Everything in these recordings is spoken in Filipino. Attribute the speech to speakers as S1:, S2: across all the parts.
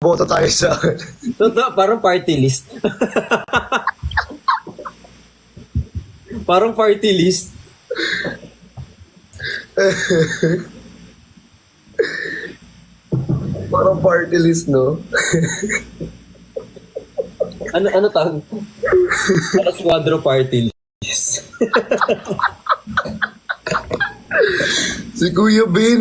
S1: boto tayo sa...
S2: Totoo, parang party list. Parang party list.
S1: Parang party list, no?
S2: Ano tawag? Parang squadro party list.
S1: Si Kuya Ben,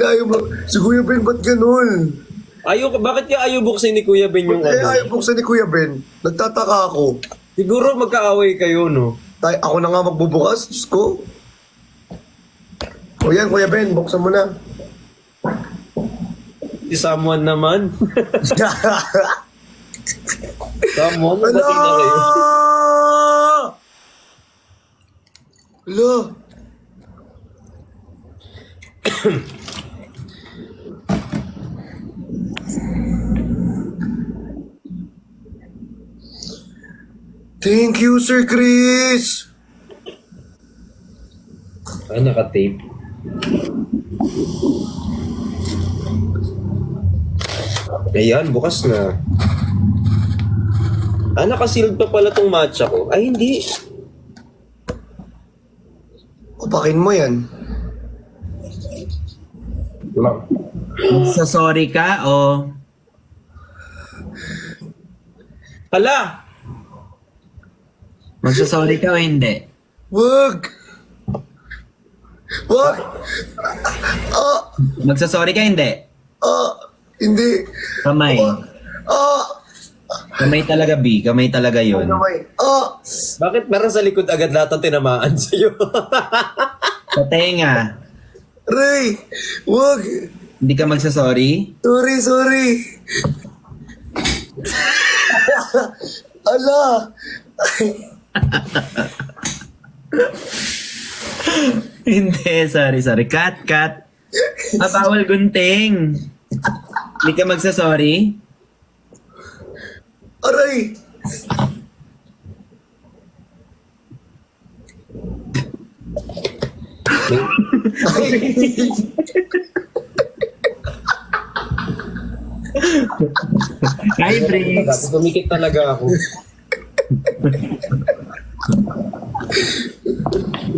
S1: si Kuya Ben, ba't ganun?
S2: Bakit ka ayaw buksin ni Kuya Ben yung
S1: Ba't
S2: ano?
S1: ayaw buksan ni Kuya Ben? Nagtataka ako.
S2: Siguro magkaaway kayo, no?
S1: Ako na nga magbubukas, Diyos ko. O yan, Kuya Ben, buksan mo na.
S2: Si someone naman. Someone,
S1: Ala!
S2: ba't na kayo?
S1: Ala! Thank you, Sir Chris!
S2: Ay, naka-tape. Ayan, bukas na. Naka-sealed pa pala tong matcha ko. Ay, hindi.
S1: Upakin mo yan.
S3: Sorry ka o
S2: Hala!
S3: magsasorry ka o hindi?
S1: Wag! Wag!
S3: Magsasorry ka hindi?
S1: Hindi.
S3: Kamay. Kamay talaga, B. Kamay talaga yun.
S1: Kamay.
S2: Bakit parang sa likod agad lahat ang tinamaan sa'yo?
S3: Sa tenga.
S1: Ray! Wag!
S3: Hindi ka magsasorry?
S1: Sorry. Ala!
S3: Hindi, sorry. Cut. Bawal gunting. Hindi ka magsasorry?
S1: Aray!
S3: Hi, Briggs.
S2: Dapat tumikit talaga ako.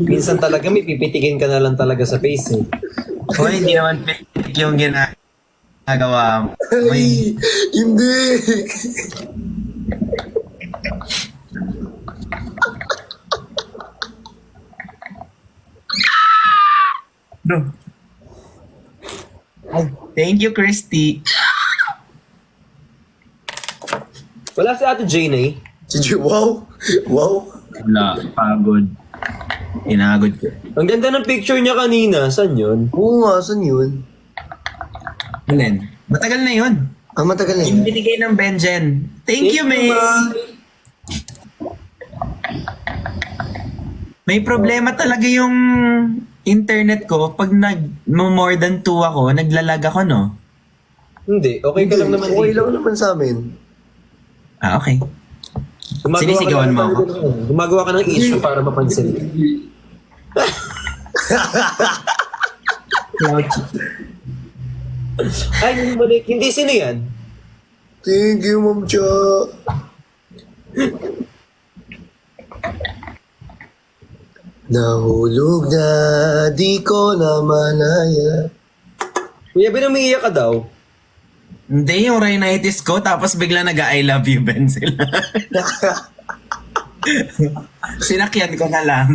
S2: Minsan talaga may pipitikin ka na lang talaga sa face eh.
S3: Hoy, hindi naman fake yung ginagawa mo.
S1: Ay! Hindi!
S3: No. Thank you, Christy.
S2: Wala si Ate Jane eh.
S1: Wow! Wow!
S3: Wala, pagod. Inagod ko.
S2: Ang ganda ng picture niya kanina. Saan yun?
S1: Oo nga, saan yun?
S3: Alin? Matagal na yun.
S1: Matagal na
S3: Yung
S1: yun.
S3: binigay ng Benjen. Thank you, May. May problema talaga yung internet ko. Pag more than 2 ako, naglalag ako, no?
S2: Hindi. Okay ka lang naman
S1: Okay
S2: dito.
S1: lang naman sa amin.
S3: Okay.
S2: Gumagawa
S3: Sinisigawan
S2: ka
S3: mo
S2: lang
S3: ako?
S2: Gumagawa ka ng issue para mapansin. Ay, hindi sino yan?
S1: Thank you, Ma'am Cha. Nahulog na, di ko na malaya.
S2: Kuya, binamiiyak ka daw.
S3: Hindi, yung rhinitis ko, tapos bigla nag-I love you, Ben sila. Sinakyan ko na lang.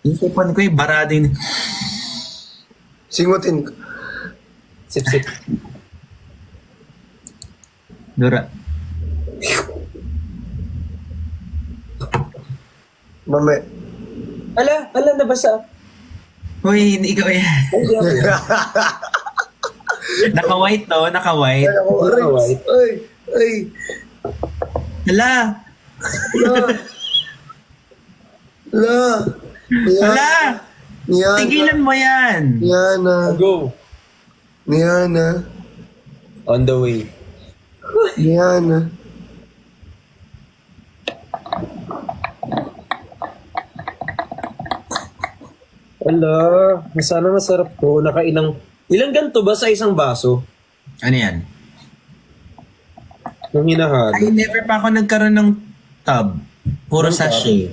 S3: Isipan ko bara din.
S1: Singutin ko.
S2: Sip-sip.
S3: Dura.
S1: Mame.
S2: Ala, nabasa.
S3: Uy, hindi ikaw yan. Naka-white to, naka-white.
S1: Ay, ako, aray.
S2: White.
S1: Ay.
S3: Hala!
S1: La.
S3: Hala!
S1: Niana.
S3: Tigilan mo yan!
S1: Niana.
S2: Go.
S1: Niana.
S2: On the way.
S1: Niana.
S2: Ala, sana masarap to. Ilang ganto ba sa isang baso?
S3: Ano yan?
S2: Nung hinahalo.
S3: Ay, never pa ako nagkaroon ng tub. Puro sachet.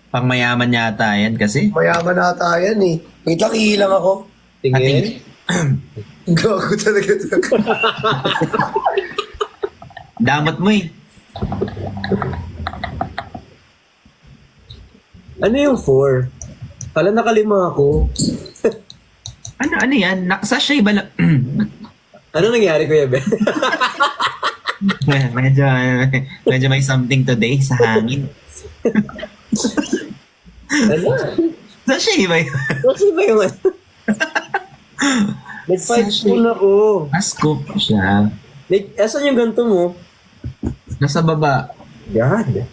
S3: Pang mayaman yata yan kasi.
S1: Mayaman ata yan eh. Wait lang, ihilang ako.
S2: Tingin.
S1: Gago talaga.
S3: Damot mo eh.
S2: Ano yung 4? Kala nakalima ako.
S3: Ano yan? Sachet ba lang?
S2: Ano nangyari, Kuya Ben?
S3: medyo may something today sa hangin.
S2: Ano?
S3: Sachet ba yun?
S2: Kasi ba yung ano? Nag-5 spoon ako.
S3: Scoop siya.
S2: Asan yung ganito mo?
S3: Nasa baba.
S2: Yan.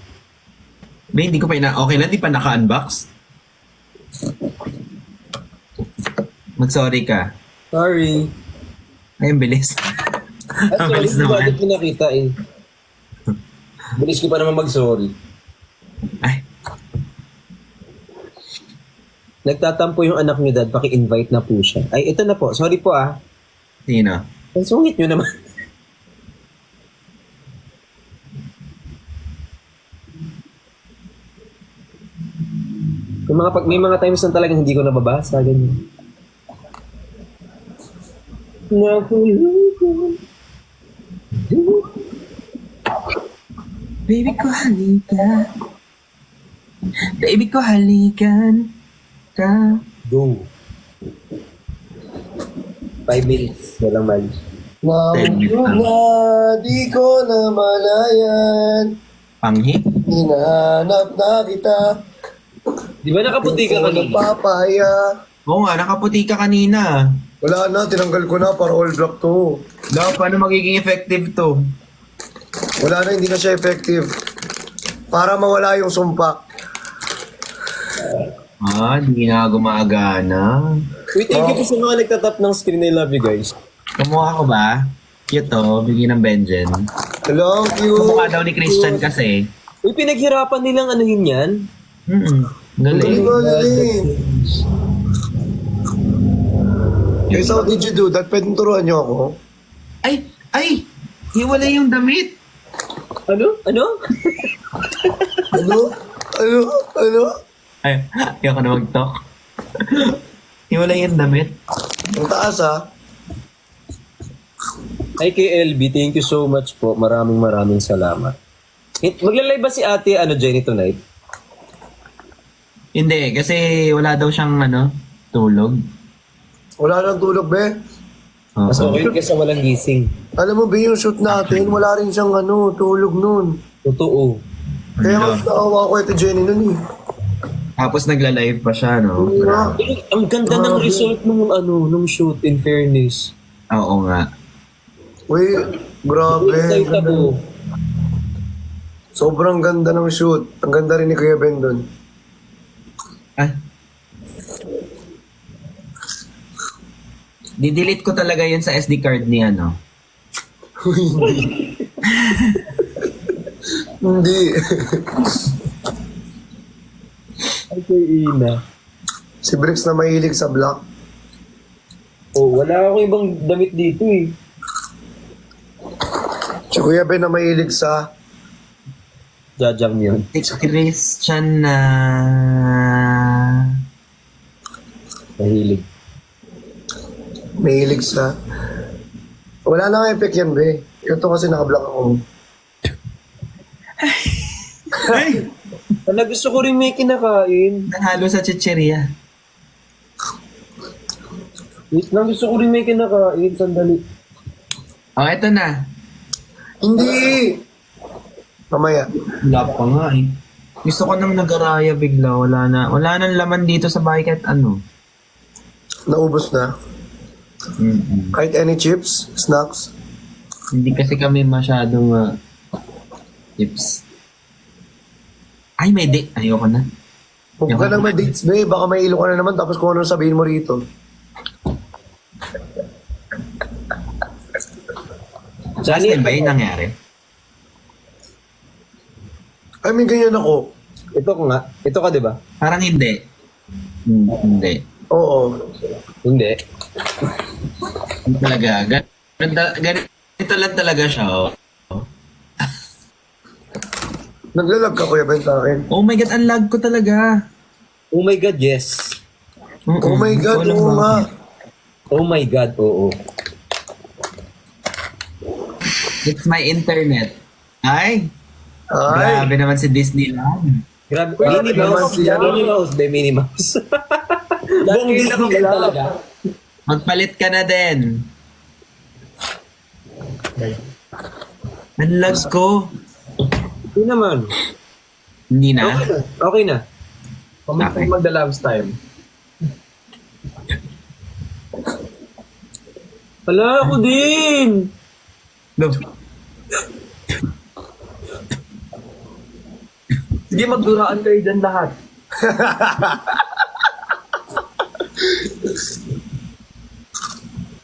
S3: Ba, hindi ko pa okay lang, di pa naka-unbox. Mag-sorry ka.
S2: Sorry.
S3: Ay, ang bilis. Ang
S2: Sorry,
S3: bilis
S2: hindi
S3: naman.
S2: bakit pinakita eh. Bilis ko pa naman mag-sorry.
S3: Ay,
S2: Nagtatampo yung anak niyo, Dad. Paki-invite na po siya. Ay, ito na po. Sorry po ah.
S3: sino?
S2: Ang sungit nyo naman. May mga times na talagang hindi ko nababasa. Ganyan.
S3: Baby ko, halika. Baby ko, halikan ka.
S2: Go. 5 minutes. Walang mali.
S1: Nahulog na, di ko na malayan.
S3: Panghi?
S1: Hinahanap na kita.
S2: Di ba nakaputi ka kanina?
S1: Papaya.
S3: Oo nga, nakaputi ka kanina.
S1: Wala na, tinanggal ko na para all black to.
S3: Daw, paano magiging effective to?
S1: Wala na, hindi na siya effective. Para mawala yung sumpa.
S3: Di na gumagana.
S2: Wait, thank you po sa mga nagtatap ng screen. I love you guys.
S3: Kumuha ko ba? Cute to, bigyan ng Benjen.
S1: Hello,
S3: Kumukha
S1: cute.
S3: daw ni Christian kasi.
S2: Uy, pinaghirapan nilang anuhin yan.
S1: Galing
S3: Galing.
S1: ko, galing. Guys, how did you do that? Pwedeng turuan niyo ako?
S3: Ay! Hiwalay yung damit.
S2: Ano? Ano?
S1: Ano? Ano?
S3: Ay, ayoko na mag-talk. Hiwalay yung damit.
S1: Ang taas ah.
S2: Hi kay LB, thank you so much po. Maraming salamat. Magla-live ba si ate, Jenny tonight?
S3: Hindi, kasi wala daw siyang tulog.
S1: Wala nang tulog, be.
S2: Mas okay ka sa walang gising.
S1: Alam mo ba yung shoot natin, wala rin siyang tulog nun.
S2: Totoo.
S1: Kaya mas naawa ko ito Jenny nun eh.
S3: Tapos nagla-live pa siya, no?
S1: Yeah.
S2: Ang ganda ng result nung shoot, in fairness.
S3: Oo nga.
S1: Uy, grabe.
S2: Excitable.
S1: Sobrang ganda ng shoot. Ang ganda rin ni Kuya Ben dun.
S3: Ah. Didelete ko talaga yun sa SD card ni
S1: Hindi.
S2: Ay kay Ina.
S1: Si Bricks na mahilig sa black.
S2: Oh, wala akong ibang damit dito eh.
S1: Si Kuya Ben na mahilig sa...
S2: Jajang yun.
S3: Si Christian na...
S2: Mahilig.
S1: Mahilig sa... Wala na nga effect yan, be. Ito kasi naka-black ako.
S3: Ay!
S2: Wala, gusto ko rin may kinakain.
S3: Nanghalo sa chicheria.
S2: Wait lang, gusto ko rin may kinakain. Sandali.
S3: Oh, eto na.
S1: Hindi! Mamaya.
S3: Wala pa nga eh. Gusto ko nang nag-araya bigla. Wala nang laman dito sa bahay kahit ano.
S1: Naubos na.
S3: Mm-mm.
S1: Kahit any chips, snacks.
S3: Hindi kasi kami masyadong tips. Ay, may date. Ayoko na.
S1: Huwag ka lang may dates, be. Baka may ilo ka na naman tapos kung ano sabihin mo rito.
S3: Last time ba yun nangyari?
S1: I mean, ganyan ako.
S2: Ito ko nga. Ito ka, di ba?
S3: Parang hindi. Hindi.
S1: Oo.
S2: Hindi.
S3: Talaga, ganito lang talaga siya. Oh.
S1: Naglalag ka, Kuya Ben, sa akin.
S3: Oh my God, ang lag ko talaga.
S2: Oh my God, yes.
S1: Oh my God,
S3: Walang
S1: oo nga.
S3: bakit.
S2: Oh my God, oo.
S3: It's my internet. Ay,
S1: Ay,
S3: grabe naman si Disneyland.
S2: Grabe.
S1: Grabe
S2: Minnie
S1: naman
S2: Mouse.
S1: siya.
S2: Minnie Mouse, be Minnie Mouse. Buong Disney talaga.
S3: Magpalit ka na din. Ang lag ko.
S2: Hindi naman.
S3: Hindi na.
S2: Okay na. Okay na.
S3: Okay.
S2: Magda loves time. Wala ako din.
S4: Sige, magduraan kayo dyan lahat.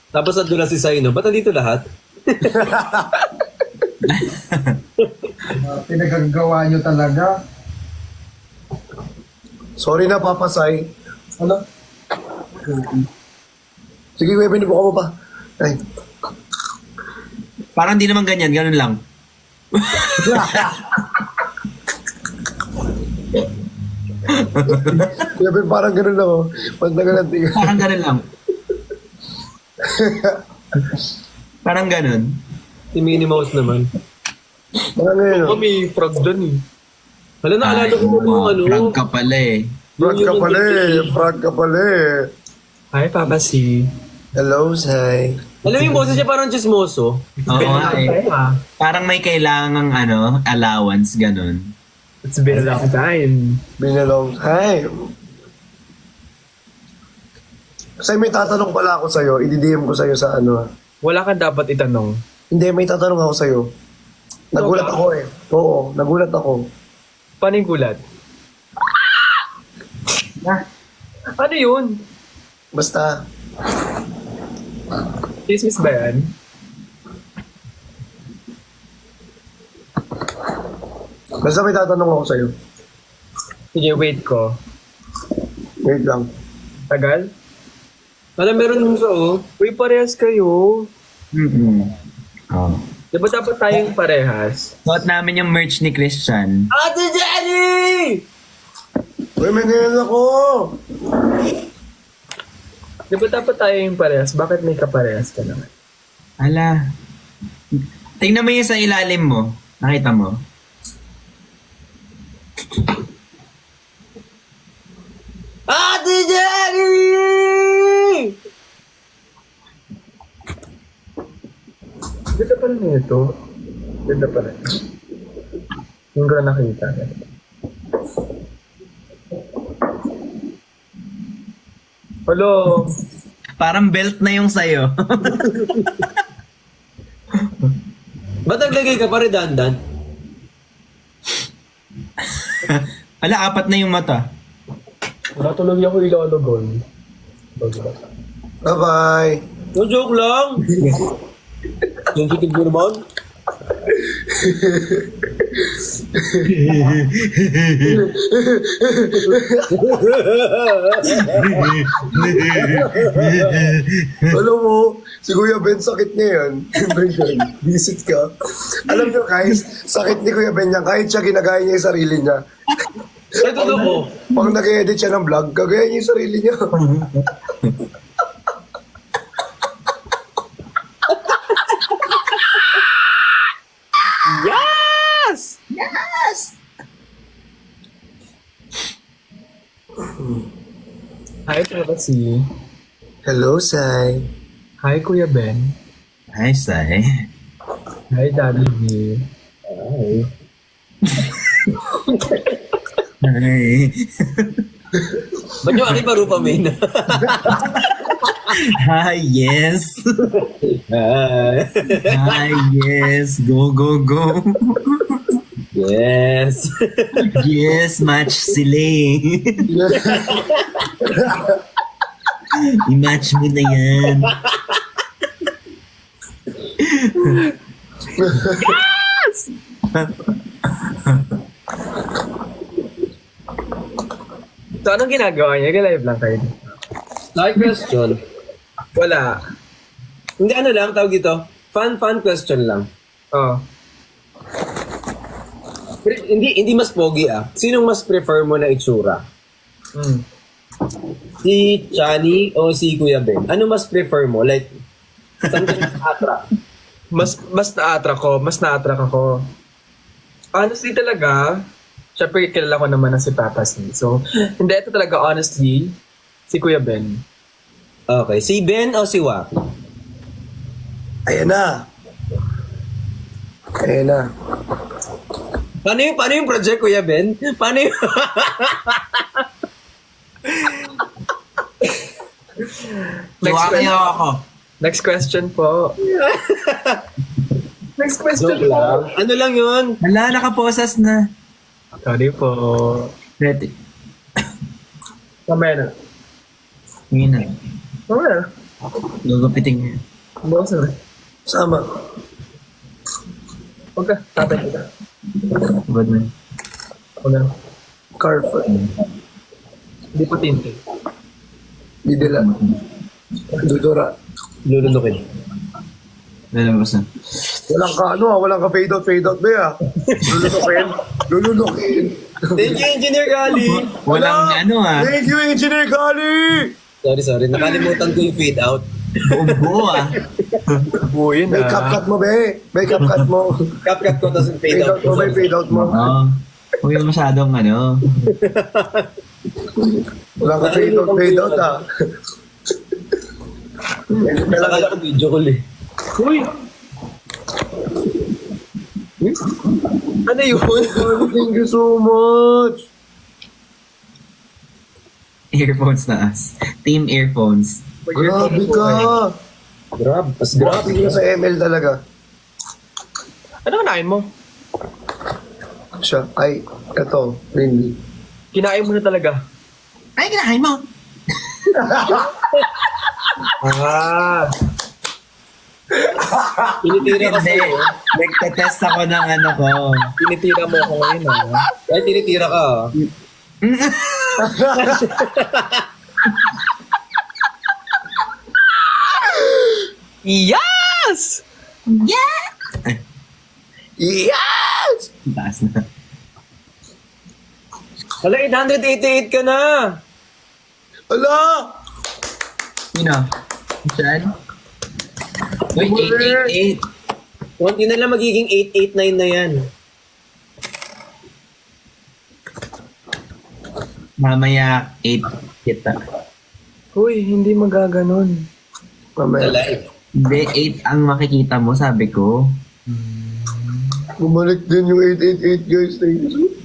S2: Tapos nandun na si Saino. Ba't nandito lahat?
S5: Pinagagawa nyo talaga.
S1: sorry na, papasay.
S4: Ano?
S1: Sige, Kuya Ben, ibuka mo pa. Ay.
S3: Parang di naman ganyan, ganun lang.
S1: Kuya Ben, parang ganun lang, oh. Pantagal ang tingin.
S3: Parang ganun lang. Parang ganun.
S2: Si Minnie Mouse naman.
S1: Parang ganun, oh.
S4: May frog doon eh.
S2: Wala, naalala ko mo yung ano.
S3: Frog ka pala eh.
S1: Frog ka pala eh. Frog ka pala eh.
S4: Hi, Papa C.
S1: Hello, Sai.
S2: Alam mo yung boses niya parang chismoso.
S3: Oo nga eh.
S4: Ah,
S3: Parang may kailangang allowance, ganun.
S4: it's been a long time.
S1: Been a long time. Sai, may tatanong pala ako sa'yo. I-DM ko sa'yo sa ano.
S4: Wala ka dapat itanong.
S1: Hindi, may tatanong ako sa'yo. Nagulat ako eh. Oo, nagulat ako.
S4: Paano yung gulat? Ano yun?
S1: Basta,
S4: Chismis ba yan?
S1: basta may tatanong ako sa'yo.
S4: Sige, wait ko.
S1: Wait lang.
S4: Tagal?
S2: Alam, meron mo sa oh.
S4: Uy, parehas kayo.
S3: Oh.
S4: Di ba dapat tayong parehas?
S3: Suot namin yung merch ni Christian.
S2: Ate Jenny!
S1: Uy, may ngayon ako!
S4: Di ba dapat tayong parehas? Bakit may kaparehas ka naman?
S3: Ala. Tingnan mo yung sa ilalim mo. Nakita mo?
S2: Ate Jenny!
S4: Ganda pala nito. Ganda pala. Yung ko na nakita. Hello.
S3: Parang belt na yung sayo.
S2: Ba't naglagay ka pa redundant?
S3: Ala, 4 na yung mata.
S4: Natulog ako ilologon.
S1: Bye-bye!
S2: No joke lang. Sensitive mo naman.
S1: Alam mo, si Kuya Ben, sakit niya yan. Visit ka. Alam niyo guys, sakit ni Kuya Ben yan. Kahit siya ginagaya niya yung sarili niya.
S2: Ay, totoo.
S1: Pag nag-edit siya ng vlog, gagaya niya yung sarili niya.
S4: Yes! Hi, Papa C.
S1: Hello, Sai.
S4: Hi, Kuya Ben.
S3: Ay, say.
S4: Hi, Daddy V.
S3: Ay.
S2: Ba't yung aking parupa, men?
S3: Hi, yes.
S2: Hi.
S3: Hi, yes. Go, go, go.
S2: Yes.
S3: Yes, match sila eh. I-match mo na yan.
S4: So, anong ginagawa niya? Live lang kayo.
S2: Like question.
S4: Wala.
S2: Hindi, ano lang, tawag dito. Fun question lang.
S4: Oh.
S2: Hindi mas pogi Sinong mas prefer mo na itsura?
S4: Mm.
S2: Si Chani o si Kuya Ben? Ano mas prefer mo? Like, saan ka mas attract?
S4: Mas na-attract ako. Honestly talaga, syempre kilala ko naman na si Papa C. So, hindi, ito talaga honestly, si Kuya Ben.
S2: Okay, si Ben o si Waki?
S1: Ayan na.
S2: Paano yung project, Kuya Ben? Paano yung...
S4: Next question po. Next question
S2: Joke lang. Ano lang yun?
S3: Wala, nakaposas na.
S4: Sorry po.
S3: Ready.
S4: Mamaya na.
S3: Ngayon na.
S4: Mamaya na.
S3: Gugupitin niya.
S4: Bukas na.
S1: Sama.
S4: Huwag ka. Tatay kita.
S3: Good man.
S4: Huwag na.
S1: Carford.
S4: Hindi po tinte.
S1: Bidila. Dudura.
S2: Lulunukin.
S3: Lalabas na.
S1: Walang ka fade out ba Lulunukin.
S2: Thank you, Engineer Gali!
S3: Walang
S1: Thank you, Engineer Gali!
S2: Sorry. Nakalimutan ko yung fade out.
S3: Buo
S4: Buo yun
S1: May cap-cut mo, be. May cap-cut mo.
S2: Cut ko, tapos yung fade
S1: Fade
S2: out
S1: out mo, may fade out mo.
S3: Oo. Huwag yung masyadong
S1: Walang ka fade out
S2: Nakakala ko video call
S4: Uy! Ano yun?
S1: Thank you so much.
S3: Earphones na us. Team earphones.
S1: Grabe ka.
S2: Grabe
S1: Grabe ka sa ML talaga.
S4: Ano kanain mo?
S1: Siya. Ay, eto. Really.
S4: Kinain mo na talaga.
S3: Ay, kinain mo!
S2: Tinitira kasi.
S3: Nagtetest ako ng ko.
S4: Tinitira mo ako ngayon
S2: Ay, tinitira ka
S4: Yes!
S1: Yes!
S3: Taas na.
S2: Hala, 888 ka na!
S1: Ala!
S3: Sino? Saan? Uy, 888.
S2: Konti na lang magiging 889 na yan.
S3: Mamaya 8 kita.
S4: Uy, hindi magaganon.
S2: Sa
S1: Mamaya.
S2: live.
S3: Hindi, 8 ang makikita mo, sabi ko.
S1: Bumalik din yung 888, guys. Thank you so much.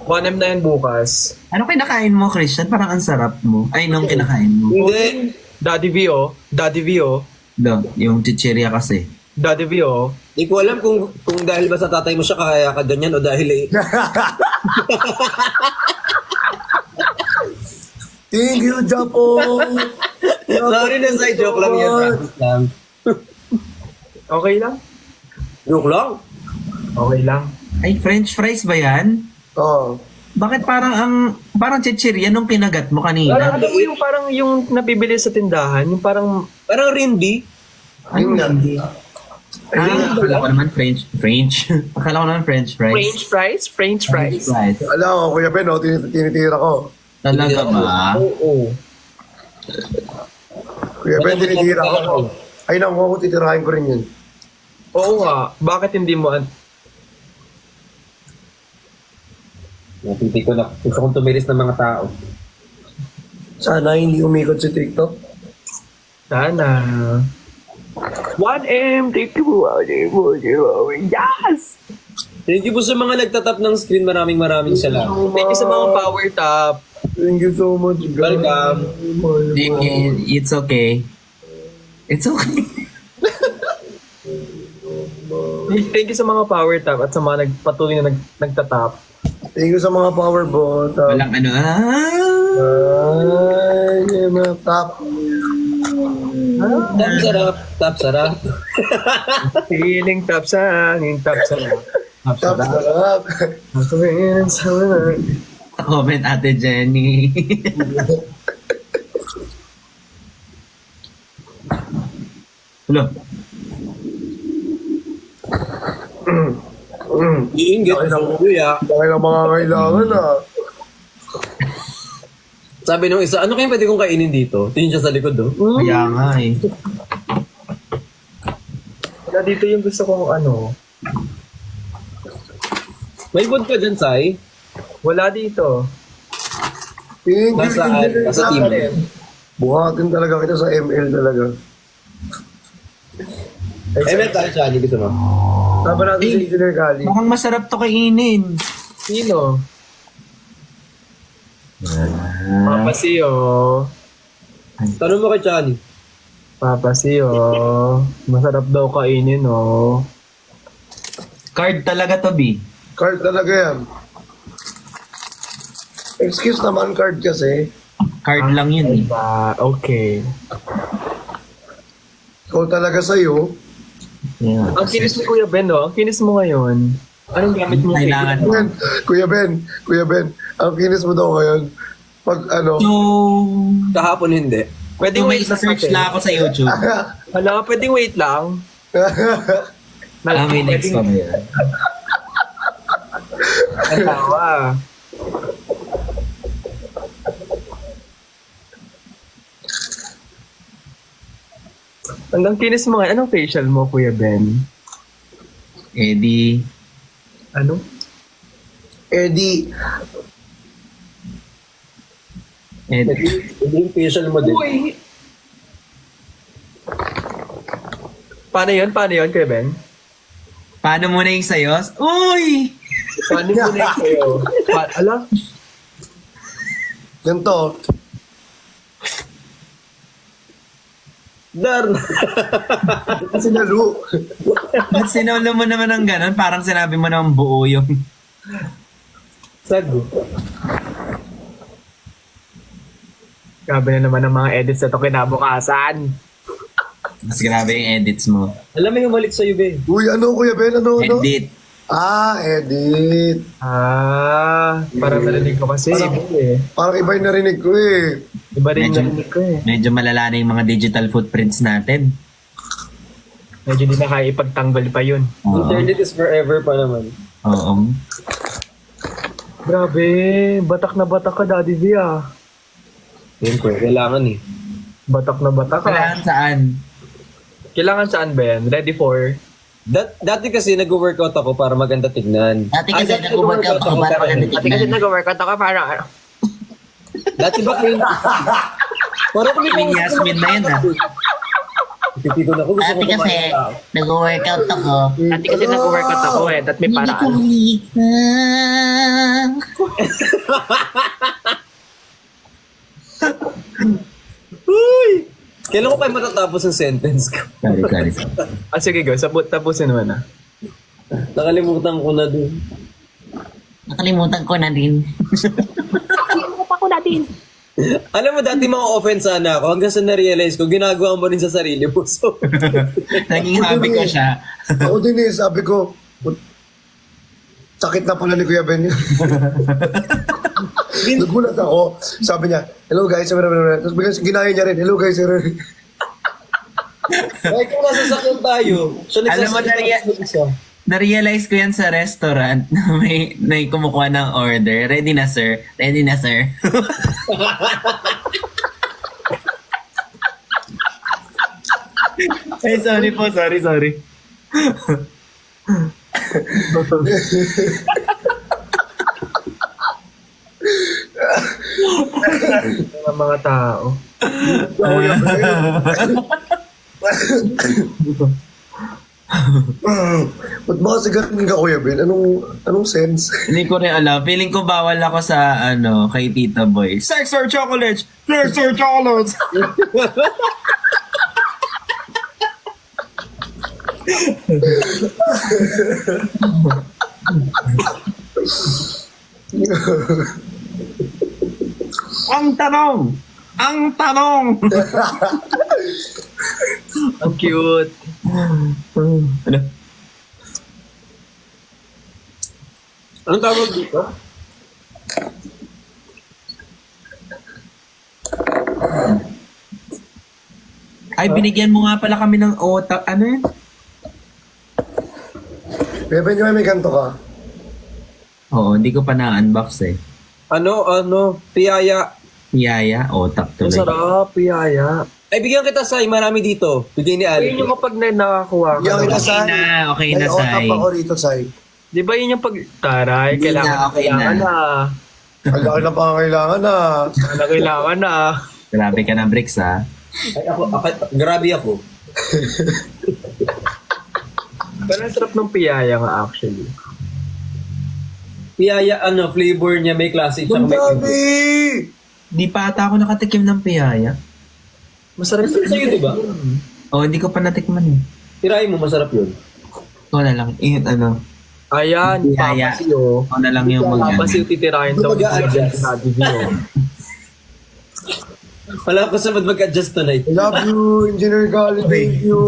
S4: 1M na yan bukas.
S3: Ano kinakain mo, Christian? Parang ang sarap mo. Ay, nung kinakain mo.
S2: Hindi.
S4: Daddy V, oh. Daddy V, oh.
S3: Do, yung chichirya kasi.
S4: Daddy V, oh.
S2: Hindi ko alam kung dahil ba sa tatay mo siya kaya ka ganyan o dahil
S1: Thank you, Japo.
S2: Sorry na side joke lang yan. Promise lang.
S4: Okay lang?
S2: Joke lang?
S4: Okay lang.
S3: Ay, french fries ba yan?
S1: Oo.
S3: Bakit parang chichirya nung kinagat mo kanina?
S4: Alam mo yung parang yung napibili sa tindahan, yung parang
S2: Parang Rindy.
S1: Ayun nga.
S3: Akala ko naman French. Akala ko naman French fries.
S4: French fries? French fries?
S3: Fries.
S1: Alam ko, Kuya Ben, tinitira ko.
S3: Talaga ba?
S4: Oo.
S1: Kuya Ben, tinitira ko. Ay, naku ako, titirahin ko rin yun.
S4: Oo nga. Bakit hindi mo...
S2: Napiti ko na. Gusto kong tumilis ng mga tao.
S1: Sana hindi umikot si TikTok.
S4: Sana. 1M, thank you. Yes!
S2: Thank you po sa mga nagtatap ng screen. Maraming salamat.
S4: Thank you sa mga power tap.
S1: Thank you so much, guys.
S2: Welcome.
S3: It's okay. It's okay.
S4: Thank you sa mga power tap at sa mga patuloy na nagtatap.
S1: Thank you sa mga power bot.
S3: Walang
S1: Ay, mga top.
S2: Tap sarap.
S4: Feeling tap sa hangin, tap sa
S1: Top sarap.
S4: feeling sa hangin.
S3: Comment Ate Jenny. Wala.
S2: Iinggit. Kuya.
S1: Bakit ang mga kailangan
S2: Sabi nung isa, ano kayang pwede kong kainin dito? Tingin siya sa likod, oh.
S3: Kaya nga eh.
S4: Wala dito yung gusto kong ano.
S2: May food ka dyan, Sai?
S4: Wala dito.
S2: Nasa team.
S1: Buhatin talaga kita sa ML talaga.
S2: ML tayo, Chani. Gusto mo?
S1: Dapat natin si Engineer Kali.
S3: Mukhang masarap to kainin.
S4: Sino? Papasiyo.
S2: Tanong mo kay Chani.
S4: Papasiyo. Masarap daw kainin, oh.
S3: Card talaga to, B.
S1: Card talaga yan. Excuse naman, card kasi.
S3: Card lang yun eh.
S4: Okay.
S1: Ikaw talaga sa'yo.
S3: Yeah.
S4: Ang kinis mo, Kuya Ben, no? Ang kinis mo ngayon. Anong gamit mo?
S3: Kailangan mo.
S1: Kuya Ben, ang kinis mo daw ngayon. Pag ano,
S3: So,
S2: Kahapon hindi.
S4: Pwedeng
S3: may
S4: wait lang
S3: search
S4: natin.
S3: lang ako sa YouTube.
S4: Hala, pwedeng wait lang.
S3: May next pa ba yan?
S4: Ang tawa. Hanggang kinis mo ngayon. Anong facial mo, Kuya Ben?
S3: Eddie.
S4: Ano?
S1: Eddie,
S3: Eddie.
S2: Hindi yung facial mo din.
S4: Uy! Paano yun? Paano yun, Kuya Ben?
S3: Paano muna yung sayos? Uy!
S4: Paano mo na yung sa'yo? Ala?
S1: ganito.
S2: Darn!
S1: Kasi nalo.
S3: Ba't sinolo mo naman ng ganun? Parang sinabi mo naman buo yung...
S2: Sago.
S4: Grabe na naman ang mga edits na ito kinabukasan.
S3: Mas grabe yung edits mo.
S2: Alam mo yung malik sa'yo, be.
S1: Uy, ano Kuya Ben? Ano?
S3: Edit.
S1: Edit.
S4: Parang narinig ko kasi.
S1: Parang iba yung narinig ko eh.
S4: Iba rin
S3: Medyo-
S4: narinig ko eh.
S3: Medyo malala na yung mga digital footprints natin.
S4: Medyo di na kaya ipagtanggol pa yun.
S3: Oo.
S2: Internet is forever pa naman.
S3: Oo.
S4: Grabe, batak na batak ka, Daddy V ah.
S2: Siyempre, kailangan eh.
S4: Batak na batak ka.
S3: Kailangan saan?
S4: Kailangan saan, Ben? Ready for?
S2: Dati kasi nag-workout ako para maganda tignan.
S3: Dati kasi nag-workout ako para maganda tignan.
S4: nag-workout ako para...
S2: Dati ba kayo? Parang kami
S3: Kaming Yasmin na yun ah.
S2: Titigon ako. Gusto ko kumain ng tao.
S3: nag-workout ako.
S4: Dati kasi nag-workout ako eh. That may paraan.
S2: Kailan ko pa matatapos ang sentence ko?
S3: Sorry.
S4: Sige, go. Tapusin mo na.
S2: Nakalimutan ko na din.
S3: Nakalimutan ko na din.
S2: Alam mo, dati ma-offend sana ako hanggang sa na-realize ko, ginagawa mo rin sa sarili mo. So,
S3: Naging hobby ko siya.
S1: Ako din eh, sabi ko, sakit na pala ni Kuya Ben yun. Nagulat ako. Sabi niya, hello guys. Tapos biglang ginaya niya rin, hello guys.
S2: kahit kung nasa sakyan tayo, siya
S3: Alam mo, na-realize ko yan sa restaurant na may kumukuha ng order. Ready na, sir? Ready na, sir? Ay, sorry po. Sorry.
S4: Mga mga tao.
S1: Ba't ba kasi ganun ka Kuya Ben? Anong sense?
S3: Hindi ko rin alam. Feeling ko bawal ako sa, kay Tita Boy. Sex or chocolates? Sex or chocolates? Ang tanong! Ang
S4: Ang cute.
S3: Ano?
S2: Anong tawag dito?
S3: Ay, binigyan mo nga pala kami ng otak. Ano yun?
S1: Kuya Ben, yung may ganito ka.
S3: Oo, hindi ko pa na-unbox eh.
S2: Piyaya.
S3: Yaya, otak
S4: Ang
S3: tuloy.
S4: sarap, piyaya.
S2: Ay, bigyan kita, Sai. Marami dito. Bigyan ni Ali.
S4: Yun yung kapag nakakuha ka.
S1: Yung kita,
S3: Okay
S1: Sai.
S3: na, okay
S1: May
S3: na,
S1: otak
S3: Sai.
S1: ako rito, Sai.
S4: Di ba yun yung pag... Taray,
S3: Hindi
S4: kailangan
S3: na, okay
S4: kailangan
S3: na.
S4: na.
S1: Ang laki na pangangailangan na.
S4: Kailangan na.
S3: Grabe ka na, Bricks, ha?
S2: Ay, grabe ako.
S4: Pero ang sarap ng piyaya nga actually.
S2: Piyaya, flavor niya, may classic.
S1: Ang
S2: Tsaka may
S1: dami!
S3: Di pa ata ako nakatikim ng piyaya.
S4: Masarap
S2: Masarap sa'yo, di ba?
S3: Oh, hindi ko pa natikman eh.
S2: Tirahin mo, masarap yun.
S3: Ikaw na lang, ano.
S4: Ayan,
S3: Piyaya.
S4: papasi oh.
S3: Ikaw na lang yung
S4: Papasi yung titirahin daw.
S2: Mag-a-adjust. Wala ko sa mag-adjust tonight.
S1: I love you, Engineer Gali. Thank you.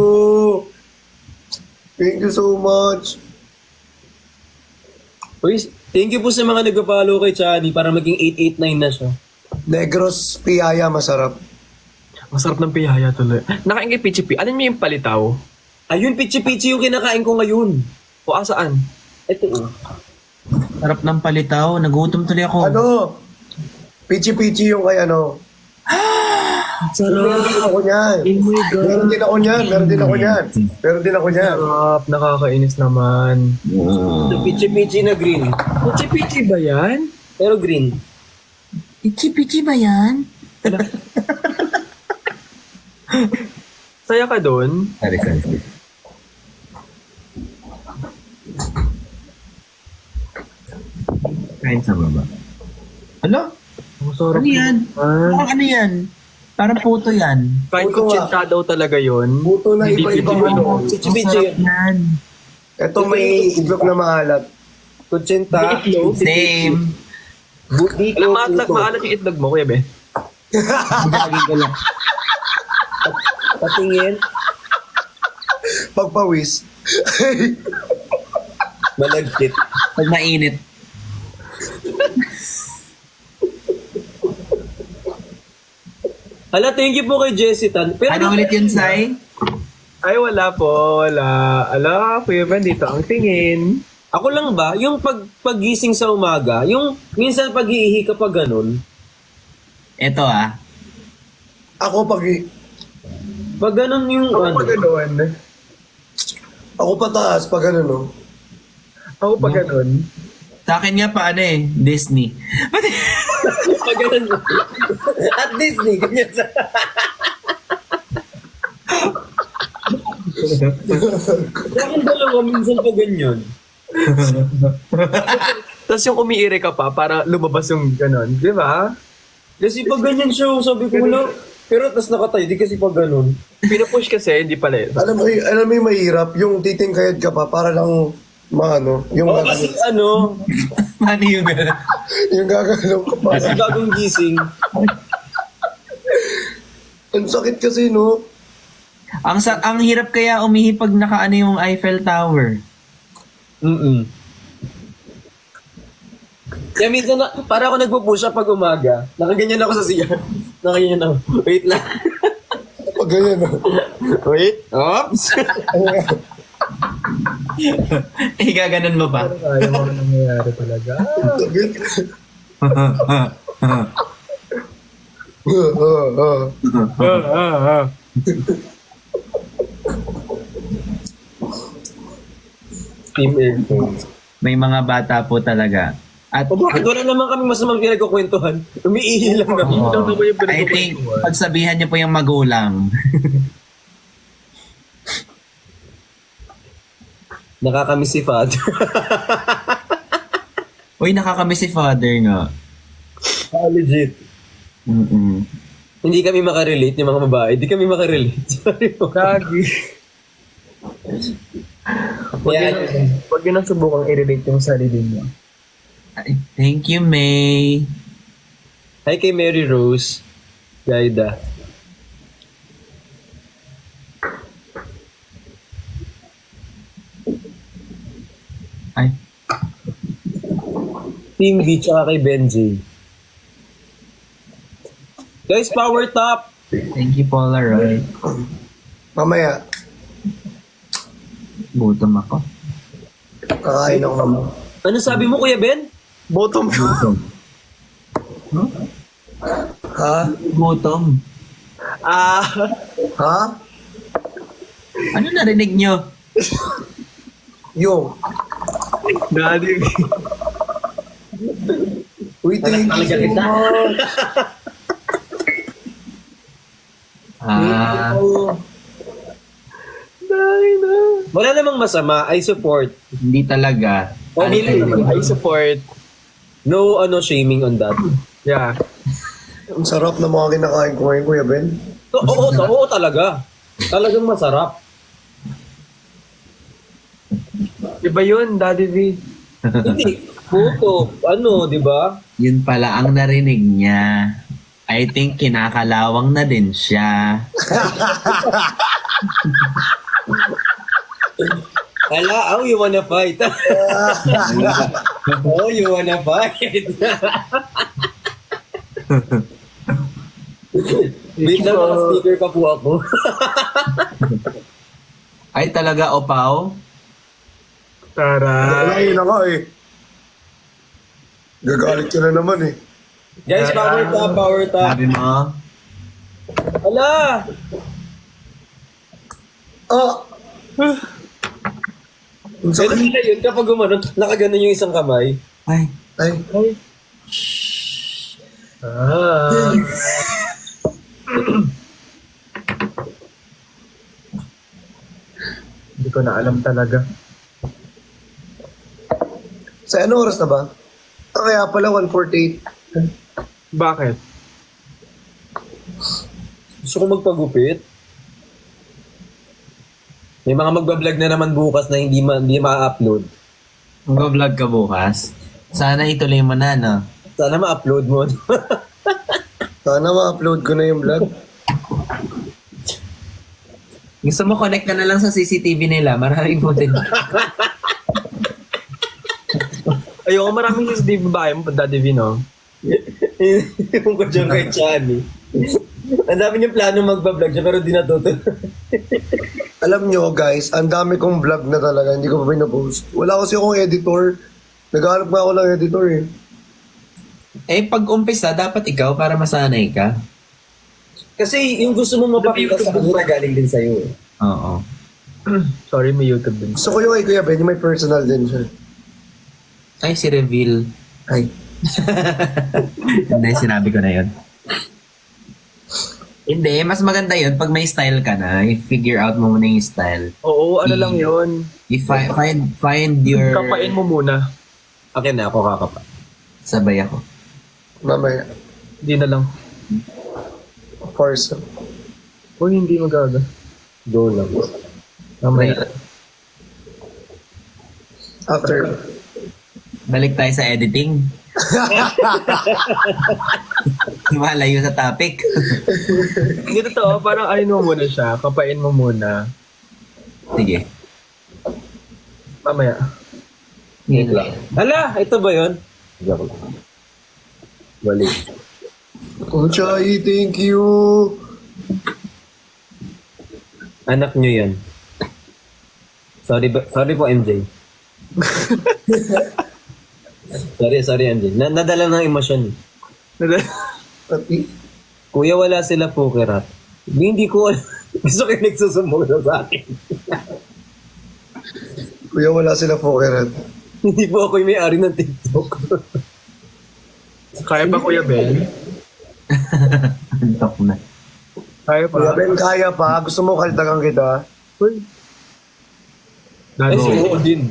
S1: Thank you so much.
S2: Uy, thank you po sa mga nag-follow kay Chani para maging 889 na siya.
S1: Negros Piyaya, masarap.
S4: Masarap ng piyaya tuloy. Nakain kay Pichi Pi. Ano mo yung palitaw?
S2: Ayun, pichi-pichi yung kinakain ko ngayon.
S4: O asaan?
S2: Ito oh.
S3: Sarap ng palitaw. Nagutom tuloy ako.
S1: Ano? Pichi-pichi yung kay ano. Meron din ako niyan.
S4: Oh my God.
S1: Meron din ako niyan. Meron din ako niyan. Meron din ako niyan.
S4: Sarap, nakakainis naman.
S2: Ito, pichi-pichi na green.
S4: Pichi Pichi ba yan?
S2: Pero green.
S3: Pichi-pichi ba yan?
S4: Saya ka doon?
S3: Sorry. Kain sa baba. Ano?
S4: Masarap
S3: Ano yan?
S4: naman.
S3: Parang ano yan? Parang puto yan.
S4: Kahit
S1: Puto
S4: kutsinta daw talaga yun.
S1: Buto na
S4: Hindi
S1: iba-ibang
S4: pichi-pichi.
S1: ano.
S2: Pichi-pichi.
S3: Masarap yan.
S1: Ito may iglok na maalat.
S2: Kutsinta.
S3: Same.
S2: Butiko.
S4: Alam, maalat yung itlog mo, Kuya Ben.
S3: Lagi ko lang.
S2: Patingin.
S1: Pagpawis.
S2: Malagkit.
S3: Pag mainit.
S2: Hala, thank you po kay Jessie Tan. Pero
S3: Ano ulit yun, Sai?
S4: Ay, wala po. Wala. Ala, Kuya Ben, dito ang tingin.
S2: ako lang ba, yung paggising sa umaga, yung minsan pag-iihi ka pa ganun,
S3: Ito
S1: Ako
S2: pag ganun yung
S4: Ako pa ganun.
S1: ako pataas pag ano no.
S4: Ako pa ganun.
S3: Sa akin nga pa Disney.
S2: pag ganun. At Disney, ganyan sa... Bakit dalawa minsan pa ganyan?
S4: Tapos yung umiiri ka pa para lumabas yung ganun. Di ba?
S2: Kasi pag ganyan siya, sabi ko wala. Pero tas nakatayo, di kasi pag ganun.
S4: Pinupush kasi, hindi pala yun.
S1: Alam mo yung mahirap, yung titingkayad ka pa para lang maano, yung
S2: Oo, kasi ano,
S3: Ano yung gano'n?
S1: yung gagalaw ka pa.
S2: kasi bagong gising.
S1: Ang sakit kasi no.
S3: Ang hirap kaya umihi pag nakaano yung Eiffel Tower.
S2: Mm-mm. Kaya minsan, para ako nagpo-push up pag umaga, nakaganyan ako sa CR. Nakaganyan ako. Wait lang.
S1: Pag ganyan no.
S2: Wait. Oops.
S3: Gaganon mo pa.
S4: Ayaw mo nangyayari talaga.
S1: Sakit.
S2: Team Airphone.
S3: May mga bata po talaga. At
S2: O bakit wala naman kami masamang pinagkukwentuhan? Umiihi lang kami.
S4: Hindi naman yung
S3: I think pagsabihan niyo po yung magulang.
S2: Nakakamiss si Father.
S3: Uy, nakakamiss si father nga.
S2: Legit.
S3: Mm-mm.
S2: Hindi kami makarelate yung mga babae. Hindi kami makarelate. Sorry po.
S4: Gagi. Huwag yun ang subukang i-relate yung sarili niya.
S3: Ay, thank you, May.
S2: Hi kay Mary Rose. Gaida.
S3: Ay,
S2: Team D tsaka kay Benji. Guys, power top!
S3: Thank you, Polaroid.
S1: Mamaya,
S3: Gutom ako.
S1: kakain ako naman.
S2: Ano sabi mo, Kuya Ben?
S1: Bottom. Ha?
S3: Gutom.
S4: Ah,
S1: Ha?
S3: Ano narinig nyo?
S1: Yung.
S4: Daddy V.
S1: Uy, thank you so much.
S3: Ah,
S2: Wala namang masama. I support.
S3: hindi talaga.
S2: Oh,
S3: Ano
S2: hindi
S3: talaga?
S2: naman.
S4: I support.
S2: No shaming on that.
S4: Yeah.
S1: Ang sarap na mga kinakain ko ngayon, Kuya Ben.
S2: Oo talaga. Talagang masarap.
S4: Iba yun, Daddy V.
S2: Hindi. Puto. Di ba?
S3: Yun pala ang narinig niya. I think kinakalawang na din siya.
S2: Hala, you wanna fight? Oh, you wanna fight? Wait lang, naka-speaker pa po ako.
S3: Ay talaga, Opaw?
S4: Tara.
S1: Ayun na nga eh. Gagalit ka na naman eh.
S2: Guys, power tap.
S3: Sabi mo?
S2: Hala!
S1: Ah! Ang
S2: Ganun
S1: sakit.
S2: na yun kapag gumanon, nakaganon yung isang kamay.
S3: Ay,
S1: Ay.
S4: Ah. Hindi ko na alam talaga.
S1: Sa anong oras na ba? Kaya pala 1:48.
S4: Bakit?
S2: Gusto ko magpagupit. May mga magbablog na naman bukas na hindi ma-upload.
S3: mag-vlog ka bukas? Sana ituloy mo na, no?
S2: Sana ma-upload mo.
S1: Sana ma-upload ko na yung vlog.
S3: Gusto mo connect ka na lang sa CCTV nila. Maraming putin.
S4: Ayoko, maraming CCTV ba yung Daddy V, no?
S2: Yung ko dyan kay Chani. Ang dami niyang plano magbablog siya pero di natutunan.
S1: Alam nyo guys, ang dami kong vlog na talaga, hindi ko pa pinapost. Wala kasi akong editor. Naghahanap nga ako ng editor eh.
S3: Eh, pag umpisa, dapat ikaw para masanay ka.
S2: Kasi yung gusto mo mapakita sa kanila galing din sa'yo eh.
S3: Oo.
S4: Sorry, may YouTube din.
S1: Gusto ko yung kay Kuya Ben, yung may personal din siya.
S3: Ay, si Reveal.
S1: Ay.
S3: Hindi, sinabi ko na yun. Hindi, mas maganda yun pag may style ka na. I-figure out mo muna yung style.
S4: Oo, ano lang yun.
S3: Find your...
S4: Kapain mo muna.
S2: Okay na, ako kakapa.
S3: Sabay ako.
S1: Mamaya.
S4: Hindi na lang.
S1: Of course.
S4: Uy, hindi magaga.
S2: Go lang.
S4: Mamaya.
S1: After.
S3: Balik tayo sa editing. Malayo sa topic.
S4: Hindi totoo, parang alin mo muna siya. Kapain mo muna.
S3: Sige.
S4: Mamaya.
S2: Wait lang. Hala, ito ba yun? Joke lang. Balik.
S1: Oh, Chai, thank you.
S2: Anak nyo yan. Sorry po MJ. sorry MJ. Nadala ng emosyon.
S1: Pati.
S2: Kuya, wala sila poker at. Hindi ko alam. Gusto kayo nagsusumog na sa akin.
S1: Kuya, wala sila pokeran.
S2: Hindi po ako yung may-ari ng TikTok.
S4: Kaya ba, Kuya Ben?
S3: Antok na.
S4: Kaya
S1: Kuya
S4: pa?
S1: Ben, kaya pa. Gusto mo kaltagan kita?
S4: Uy.
S2: Ay,
S4: Daddy V.
S2: oo din.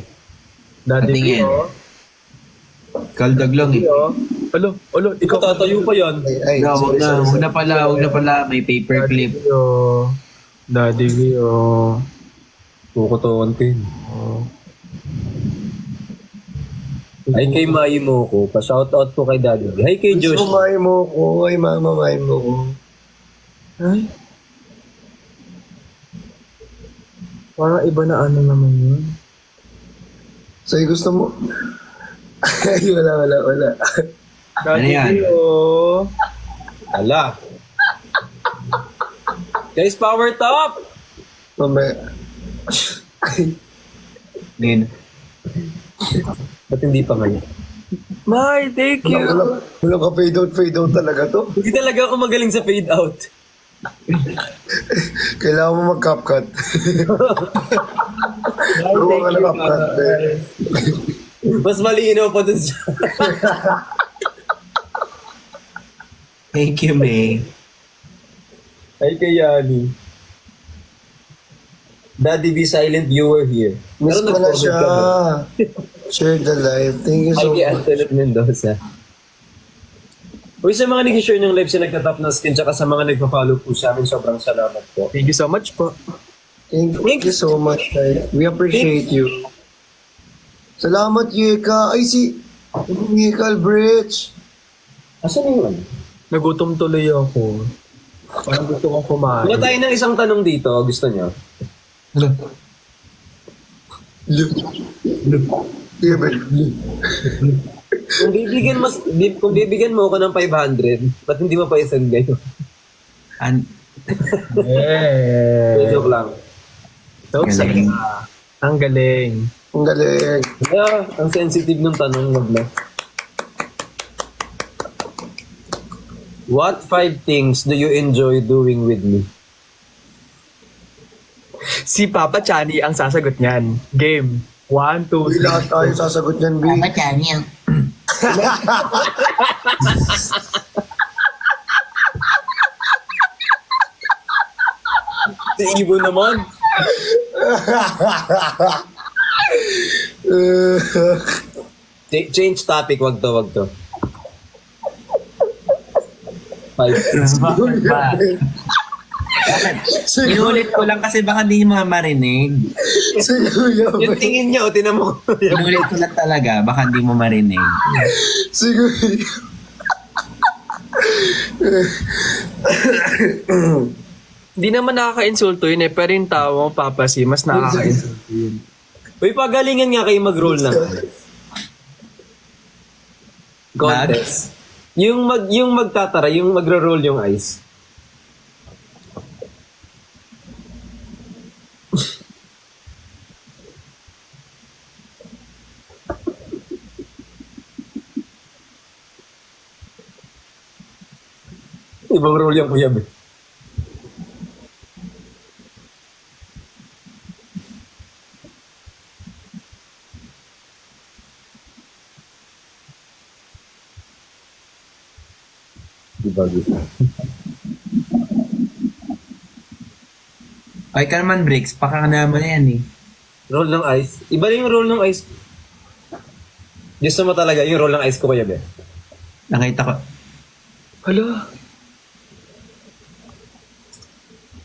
S4: Daddy V,
S3: Patingin.
S4: oh.
S3: Kaldag lang eh.
S4: Oh. Alo,
S2: Ikaw tatayo pa yan.
S1: Ay,
S3: Wag na pala. May paperclip.
S4: Daddy V, oh. Daddy V, oh.
S2: Kukutawan ko yun. Ay kay Mayi mo ko. Pa-shoutout po kay Daddy. Hi kay Josh.
S1: Gusto may mo ko. Ay, mama, may mo ko.
S4: Ay. Parang iba na ano naman yun.
S1: So, gusto mo? Ay, wala.
S4: Daddy
S3: Ano yan?
S4: V, oh.
S2: Ala. Guys, power top!
S1: Mamaya.
S3: Ngayon.
S2: Ba't hindi pa ngayon?
S4: May, thank you.
S1: Walang ka fade out talaga to.
S2: Hindi talaga ako magaling sa fade out.
S1: Kailangan mo mag-CapCut. Huwag ka na CapCut.
S2: Mas malinaw pa dun sa...
S3: Thank you, May.
S2: Ay, kay Yani. Daddy, be silent, viewer here.
S1: Miss
S2: Pero
S1: ko na
S2: nag-comment
S1: siya.
S2: ka ba?
S1: Share the live. Thank you
S2: Ay,
S1: so
S2: kay
S1: much.
S2: Antoinette Mendoza. Uy, sa mga nag-share ng live sa nagtatap na skin, tsaka sa mga nagpa-follow po sa amin, sobrang salamat po.
S4: Thank you so much po.
S1: Thank you so much, guys. We appreciate you. Salamat, Yeka. Ay, si Yeka Albrecht.
S2: Asan yung ano?
S4: Nagutom tuloy ako. Parang gusto kong kumain.
S2: Wala tayo ng isang tanong dito, gusto nyo?
S1: Yeah, but,
S2: Kung bibigyan mo ako ng 500, ba't hindi mo pa isend ngayon?
S4: Yeah.
S2: Joke lang.
S4: So,
S3: Galing.
S4: ang galing.
S1: ang galing.
S2: Ang sensitive ng tanong, wag na. What 5 things do you enjoy doing with me?
S4: Si Papa Chani ang sasagot niyan. Game. 1, 2,
S1: Uy, lahat tayo sasagot niyan, B.
S2: Si Ibo naman. Change topic, wag to. 5.
S3: Inulit ko lang kasi baka di mo marinig.
S1: Si Kuya
S2: Yung
S1: Ben.
S2: tingin niya, o tinan mo.
S3: Inulit ko lang talaga, baka di mo marinig.
S1: Si Kuya.
S4: Hindi naman nakaka-insulto yun eh. Pero yung tawa mo, Papa Si, mas nakaka-insulto yun.
S2: Uy, pagalingan nga kayo mag-roll ng contest. Yung magtatara, yung magro-roll yung ice. Ibang roll yung kuya, be. Diba, diba?
S3: Ay ka naman, Bricks. Paka naman yan eh.
S2: Roll ng ice. Iba rin yung roll ng ice. Gusto mo talaga yung roll ng ice ko, kuya, be.
S3: Nakita ko.
S4: Hala.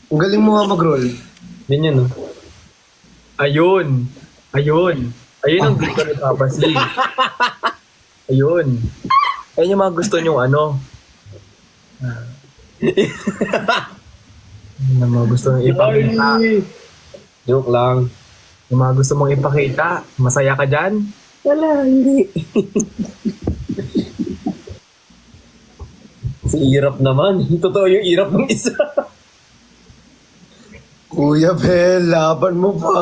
S1: Ang galing mo nga mag-roll.
S2: Ganyan, no?
S4: Ayun. Ayun. Ayun ang gusto ni Papa Si. Ayun. Ayun yung mga gusto niyong ano. Ayun yung mga gusto niyong ipakita.
S2: Joke lang.
S4: Yung mga gusto mong ipakita. Masaya ka dyan?
S2: Wala, hindi. Si Irap naman. Totoo yung Irap ng isa.
S1: Kuya Ben, laban mo pa.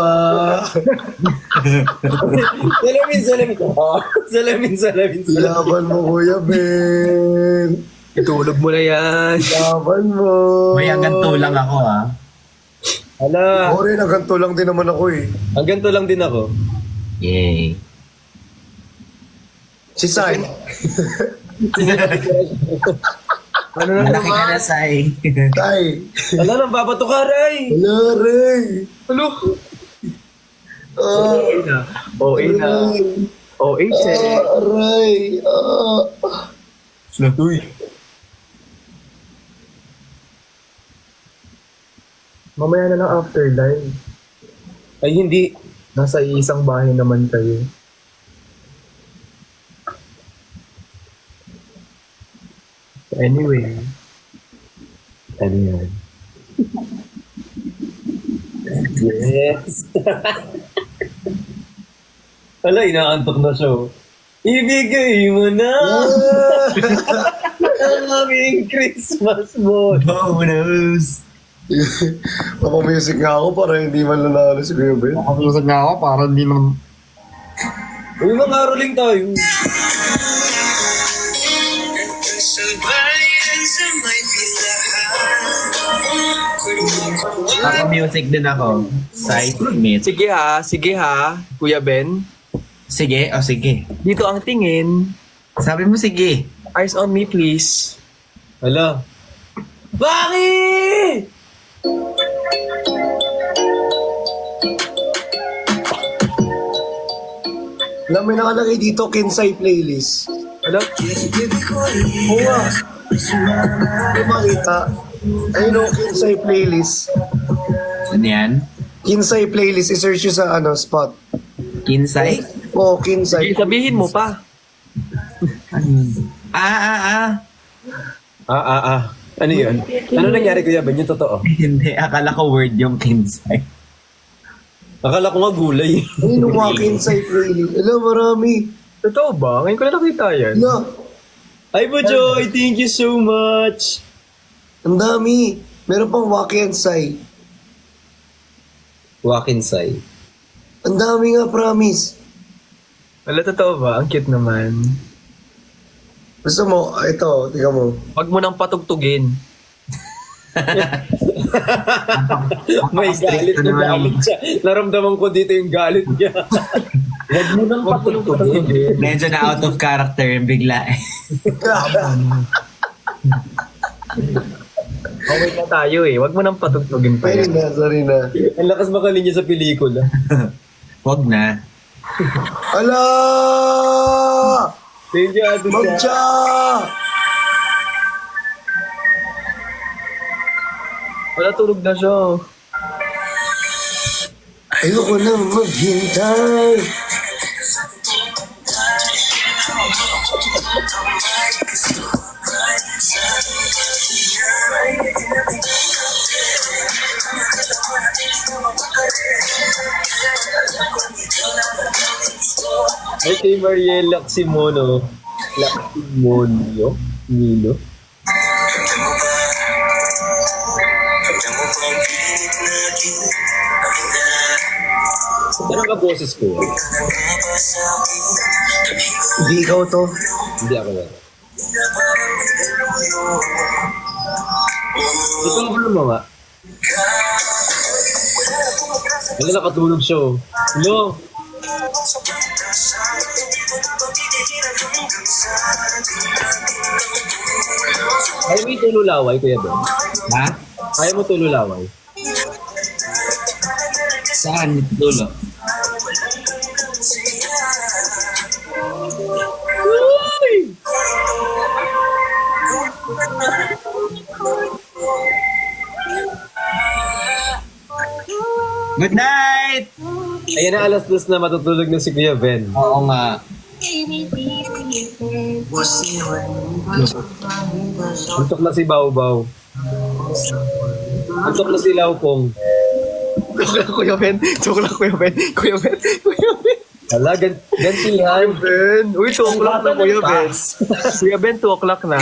S2: Salamin. Oh, salamin.
S1: Laban mo, Kuya Ben.
S4: Itulog mo na yan.
S1: Laban mo.
S3: May hanggang tulang ako ah.
S2: Hala.
S1: Ako rin, hanggang lang din naman ako eh.
S2: Hanggang to lang din ako.
S3: Yay.
S1: Si Sai.
S4: Ano na
S3: Malaki ka na,
S4: naman?
S3: Sai.
S1: Sai.
S2: Wala nang babato ka, Ray.
S1: Wala rin.
S4: Ano?
S1: Ah,
S4: OA na. OA na. OA check.
S1: aray.
S2: Uy.
S4: Mamaya na lang after live.
S2: Ay, hindi.
S4: Nasa isang bahay naman kayo. Anyway.
S2: Ano yan? Yes. Wala, inaantok na siya. Oh. Ibigay mo na ang aming Christmas bonus.
S3: Bonus.
S1: Papamusic nga ako para hindi man nanalo si Kuya Ben.
S5: Nakamusak nga ako para hindi naman...
S2: Uy, mag-aroling tayo.
S3: Music din ako. Side Smith.
S4: Sige ha, Kuya Ben.
S3: Sige, o sige.
S4: Dito ang tingin.
S3: Sabi mo sige.
S4: Eyes on me, please.
S2: Hala. Bakit?
S1: Alam, may nakalagay dito, Kinsay playlist.
S4: Ano?
S1: Oo nga. Hindi makita. Ayun o, Kinsay playlist.
S3: Ano yan?
S1: Kinsay playlist, i-search nyo sa spot.
S3: Kinsay?
S1: Oo, Kinsay.
S4: Sige, sabihin mo pa.
S3: Ano yun?
S2: Ano yun? Ano nangyari, Kuya Ben? Yung totoo.
S3: Hindi, akala ko word yung kinsay.
S2: Akala ko nga gulay.
S1: Ayun o, mga Kinsay playlist. Alam, marami.
S4: Totoo ba? Ngayon ko na nakita yan.
S1: Ala,
S2: Ay, Bojoy, thank you so much.
S1: ang dami. Meron pang Wakiansay.
S2: Wakinsay.
S1: Ang dami nga, promise.
S4: Wala, totoo ba? Ang cute naman.
S1: Gusto mo, ito, tingnan mo.
S4: Huwag mo nang patugtugin.
S2: May galit na galit siya. Naramdaman ko dito yung galit niya. Huwag mo nang patutugin.
S3: Medyo na out of character yung bigla eh.
S4: Okay na tayo eh. Huwag mo nang patugtugin pa
S1: Sorry
S4: yan.
S1: na, sorry na.
S2: Ang lakas makalinya sa pelikula.
S3: Wag na.
S1: Ala!
S2: Thank you, Ate Cha.
S1: Magcha!
S4: Wala, tulog na siya.
S1: Ayoko na maghintay.
S2: Ay, kay Mariel Laximono. Laximonio? Nino? Anong ka-boses ko?
S1: Hindi ikaw to.
S2: Hindi ako yan. Ito ang mo nga. Wala, nakatulog siya. Oh. Hello? Ayaw mo itululaway, Kuya Ben?
S3: Ha?
S2: Ayaw mo tululaway?
S3: Saan? Dulo. Good night!
S2: Ayan na, alas 2 na matutulog na si Kuya Ben.
S3: Oo nga.
S2: Antok na si Bawbaw. Antok na si Laupong.
S4: Joke lang, Kuya Ben. Joke lang, Kuya Ben. Kuya Ben. Kuya Ben.
S2: Hala, gantihan.
S4: Ben. Uy, 2 o'clock na, Kuya Ben. Kuya Ben, 2 o'clock na.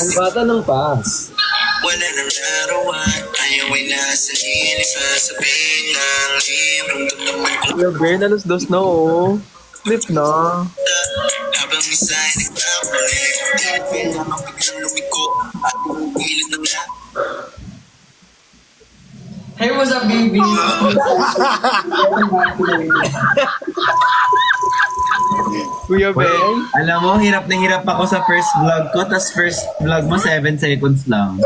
S2: Ang bata ng pass.
S6: Wala nang larawan, ayaw ay nasa linis, sasabihin ng librong damdaman ko
S4: Kuya Ben, alas 2 na, oh. Sleep na.
S6: habang isa'y nagpapalik. Lamang biglang lumiko at umilit na lahat.
S5: Hey, what's up, baby?
S4: Kuya Ben.
S3: Alam mo, hirap na hirap ako sa first vlog ko, tas first vlog mo 7 seconds lang.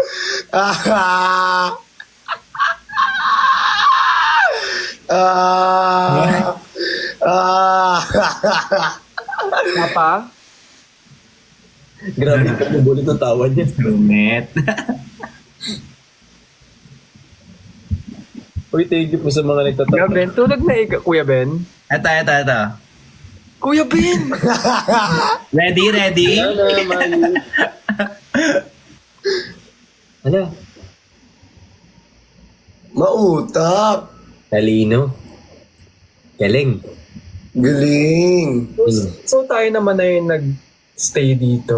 S1: Ah! Ah! Ah!
S4: Papa?
S2: Grabe ka, nabulit ng tawa niya.
S3: Lumet.
S2: Uy, thank you po sa mga
S4: Kuya
S2: nagtatapos.
S4: Ben, tulog na ikaw, Kuya Ben.
S3: Ito.
S4: Kuya Ben!
S3: Ready, ready?
S2: Ano naman? Ano?
S1: Mautak.
S2: Talino. Galing.
S1: Galing.
S4: So tayo naman na yung nag-stay dito.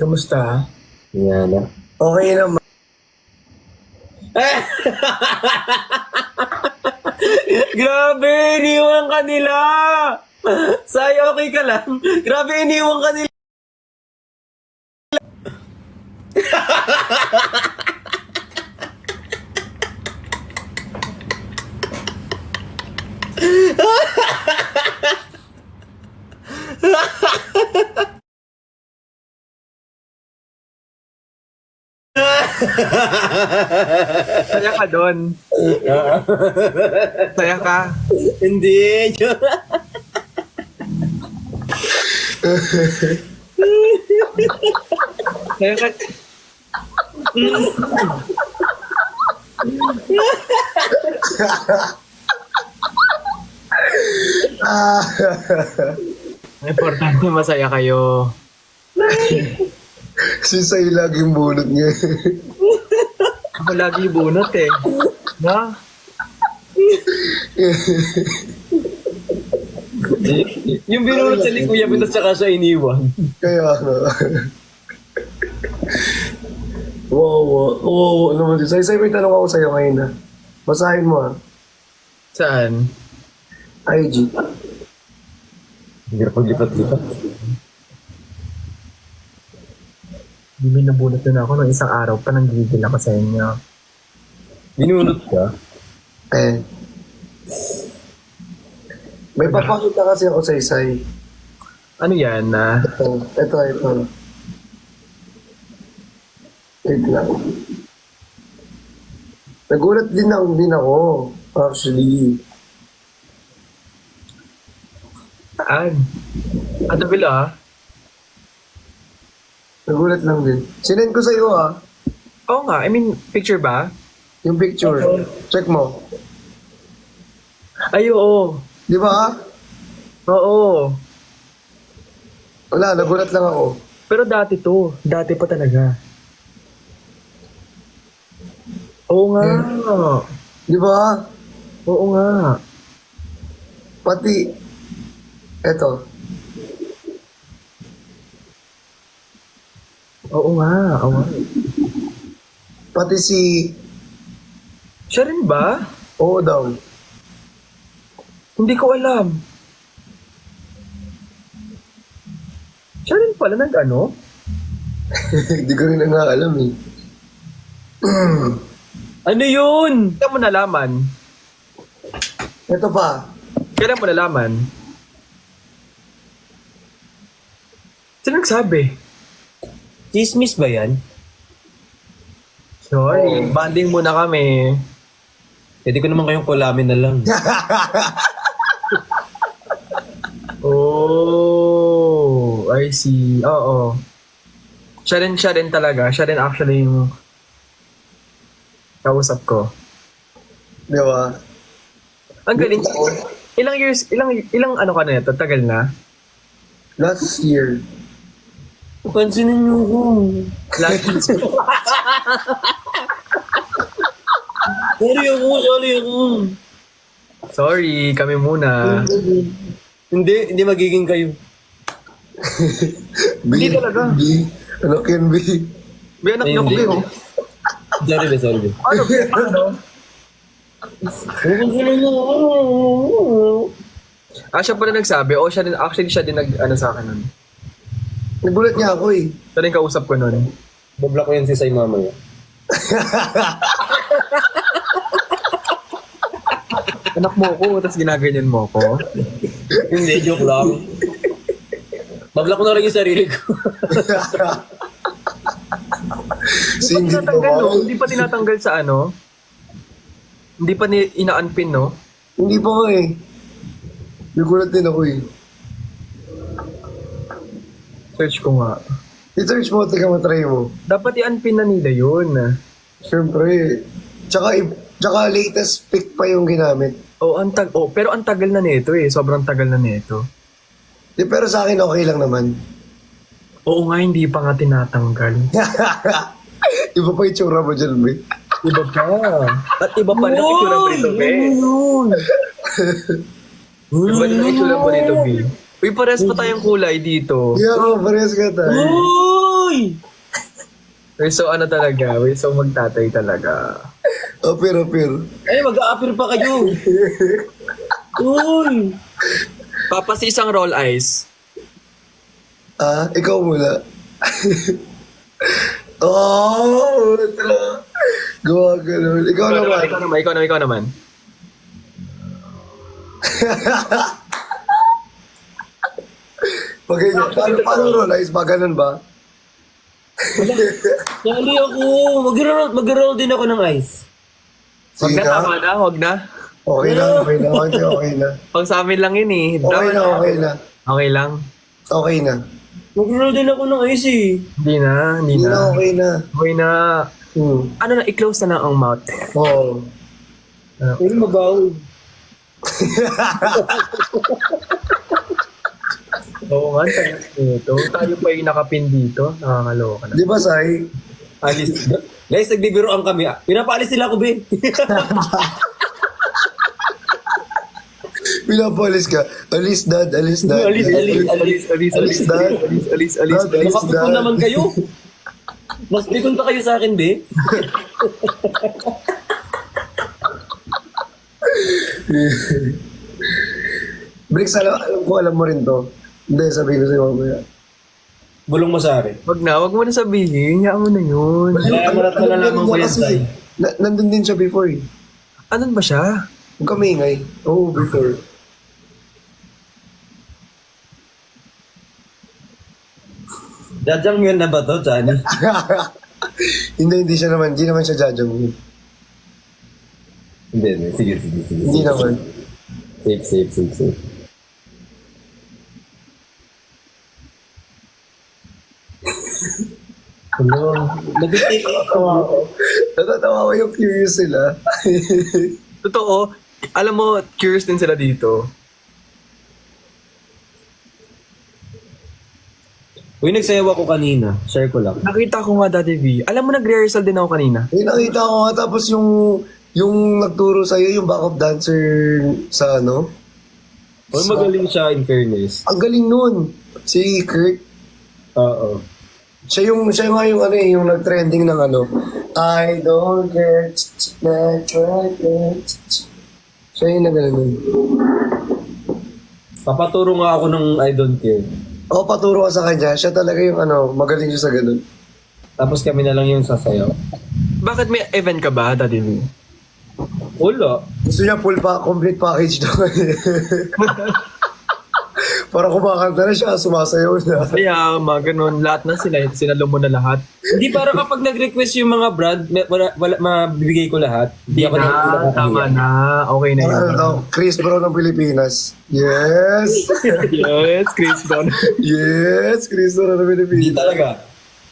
S4: Kamusta?
S2: Yan na.
S1: Okay naman.
S2: Grabe, iniwan ka nila! Say, okay ka lang? Grabe, iniwan ka nila!
S4: Saya ka doon. Saya ka.
S2: Hindi.
S4: Saya ka. Ang importante masaya kayo.
S1: Si Sai laging bunot niya.
S4: Ako lagi bunot eh. Na?
S2: Yung binunod sa Kuya Ben, at saka siya iniwan.
S1: Kaya nga. Wow, ano naman si Sai? Sai, may tanong ako sa'yo ngayon na. Basahin mo
S4: Saan?
S1: IG.
S2: Hirap paglipat-lipat.
S4: Hindi may nabunot na ako nung isang araw pa nang gigil ako sa inyo.
S2: Binunod ka?
S1: May papakita kasi ako sa Sai.
S4: Ano yan na?
S1: Ito. Wait lang. Nagulat din ako, actually.
S4: Saan? Ano bila?
S1: Nagulat lang din. Sinend ko sa'yo
S4: Oo nga, I mean, picture ba?
S1: yung picture. Check mo.
S4: Ay, oo.
S1: Di ba?
S4: Oo.
S1: Wala, nagulat lang ako.
S4: Pero dati to. Dati pa talaga. Oo nga.
S1: Di ba?
S4: Oo nga.
S1: Pati, eto.
S4: Oo nga. Oo nga.
S1: Pati si,
S4: Siya rin ba?
S1: oo daw.
S4: Hindi ko alam. Siya rin pala nag-ano?
S1: Hindi ko rin na alam eh.
S2: Ano yun?
S4: Kailan mo nalaman?
S1: Ito pa.
S4: Kailan mo nalaman? Sino nagsabi?
S2: Chismis ba yan?
S4: Sorry, banding muna kami.
S2: Pwede ko naman kayong kulamin na lang.
S4: Oh, I see. Oo. Siya rin talaga. Siya rin actually yung kausap ko.
S1: Di ba?
S4: Ang galing. Ilang years, ilang ano ka na ito? Tagal na?
S1: Last year.
S2: Pansinin niyo ko. Sorry ako.
S4: Sorry, kami muna.
S2: Hindi magiging kayo.
S4: Hindi talaga.
S1: B. Ano can be?
S4: May anak na ko
S2: Hindi.
S4: kayo.
S2: Sorry.
S4: Ano? Siya pala nagsabi. O, siya din nag-ano sa akin nun.
S1: Nagulat niya ako eh.
S4: Siya rin kausap ko nun.
S2: Bablock ko yan si Sai mamaya.
S4: Anak mo ko, tapos ginaganyan mo ko.
S2: Hindi, joke lang. Bablock ko na rin yung sarili ko.
S1: Single
S4: Tinatanggal, no?
S1: naman.
S4: Hindi pa tinatanggal sa ano? Hindi pa ina-unpin, no?
S1: Hindi pa ko eh. Nagulat din ako eh.
S4: Search ko nga.
S1: I-search mo, tika matry mo.
S4: Dapat i-unpin na nila yun.
S1: Siyempre. Tsaka latest pick pa yung ginamit.
S4: Pero ang tagal na nito eh. Sobrang tagal na nito.
S1: Di, pero sa akin okay lang naman.
S4: Oo nga, hindi pa nga tinatanggal.
S1: Iba pa yung tsura mo dyan, be.
S4: Iba pa. At iba pa rin ang itsura mo nito, be. Iba rin ang itsura mo nito, be. Uy, pares pa tayong kulay dito.
S1: Yeah, parehas ka tayo.
S2: Uy! Uy!
S4: We're so ano talaga, we're so magtatay talaga.
S1: Apir.
S2: Ay, mag-a-appear pa kayo. Uy!
S4: Papa, si isang roll ice.
S1: Ah, ikaw muna. Oh, ito. Gawa ganun. Ikaw naman.
S4: Ikaw naman.
S1: Pag ganyan, paano roll ice ba? Ganun ba?
S2: Sali ako. Mag-roll din ako ng ice.
S4: Wag
S1: Sige
S4: na,
S1: na.
S4: tama na, wag na.
S1: Okay na. Okay na.
S4: Pang sa amin lang yun eh.
S1: Okay na.
S4: Okay lang.
S1: Okay na.
S2: Mag-roll din ako ng ice eh.
S4: Hindi na.
S1: Okay na.
S4: Okay na.
S1: Hmm.
S4: Ano na, i-close na lang ang mouth.
S1: Oo.
S2: Pero mabaho.
S4: Oo nga, tayo nito. Tayo pa yung nakapin dito. Nakakaloka na.
S1: Di ba, Sai?
S2: Alis. Guys, nagbibiroan kami. Pinapaalis nila ako, be.
S1: Pinapalis ka. Alis, dad.
S2: Alis.
S1: Dad.
S4: Alis.
S2: Nakapikon naman kayo. Mas pikon pa kayo sa akin, be.
S1: Bricks, alam mo rin to. Hindi, sabihin ko sa'yo mamaya.
S2: Bulong mo sa akin.
S4: Wag mo na sabihin. Hayaan mo na yun.
S2: Kaya mo na nalaman ko yan, Sai.
S1: Nandun din siya before eh.
S4: Anon ba siya?
S1: Huwag ka maingay. Oo, before.
S2: Jajang yun na ba to, Johnny?
S1: Hindi siya naman. Hindi naman siya jajang.
S2: Hindi. Sige.
S1: Hindi naman.
S2: Safe. Hello.
S1: Natatawa ko. Natatawa ko yung curious sila.
S4: Totoo. Alam mo, curious din sila dito.
S2: Uy, nagsayaw ako kanina. Share ko lang.
S4: Nakita ko nga Daddy V. Alam mo, nag-rehearsal din ako kanina.
S1: May nakita ko nga tapos yung nagturo sa'yo, yung backup dancer sa ano.
S2: Uy, magaling siya in fairness.
S1: Ang galing nun. Si Kurt.
S2: Oo.
S1: Siya nga yung ano yung nag-trending ng ano. I don't care. Siya yung nagaling.
S2: Papaturo nga ako ng I don't care.
S1: O, paturo ka sa kanya. Siya talaga yung ano, magaling siya sa ganun.
S2: Tapos kami na lang yung sasayaw.
S4: Bakit may event ka ba, Daddy V?
S2: Wala.
S1: Gusto niya complete package daw. Para kumakanta na siya, sumasayaw na.
S4: Kaya, mga ganun, lahat na sila. Sinalo mo na lahat.
S2: Hindi para kapag nag-request yung mga brand, wala mabibigay ko lahat. Hindi ako
S4: Tama na. Okay na yun.
S1: Ano daw? Chris Brown ng Pilipinas. Yes!
S4: Yes, Chris Brown.
S1: Yes! Chris Brown ng
S2: Hindi
S1: Pilipinas.
S2: talaga.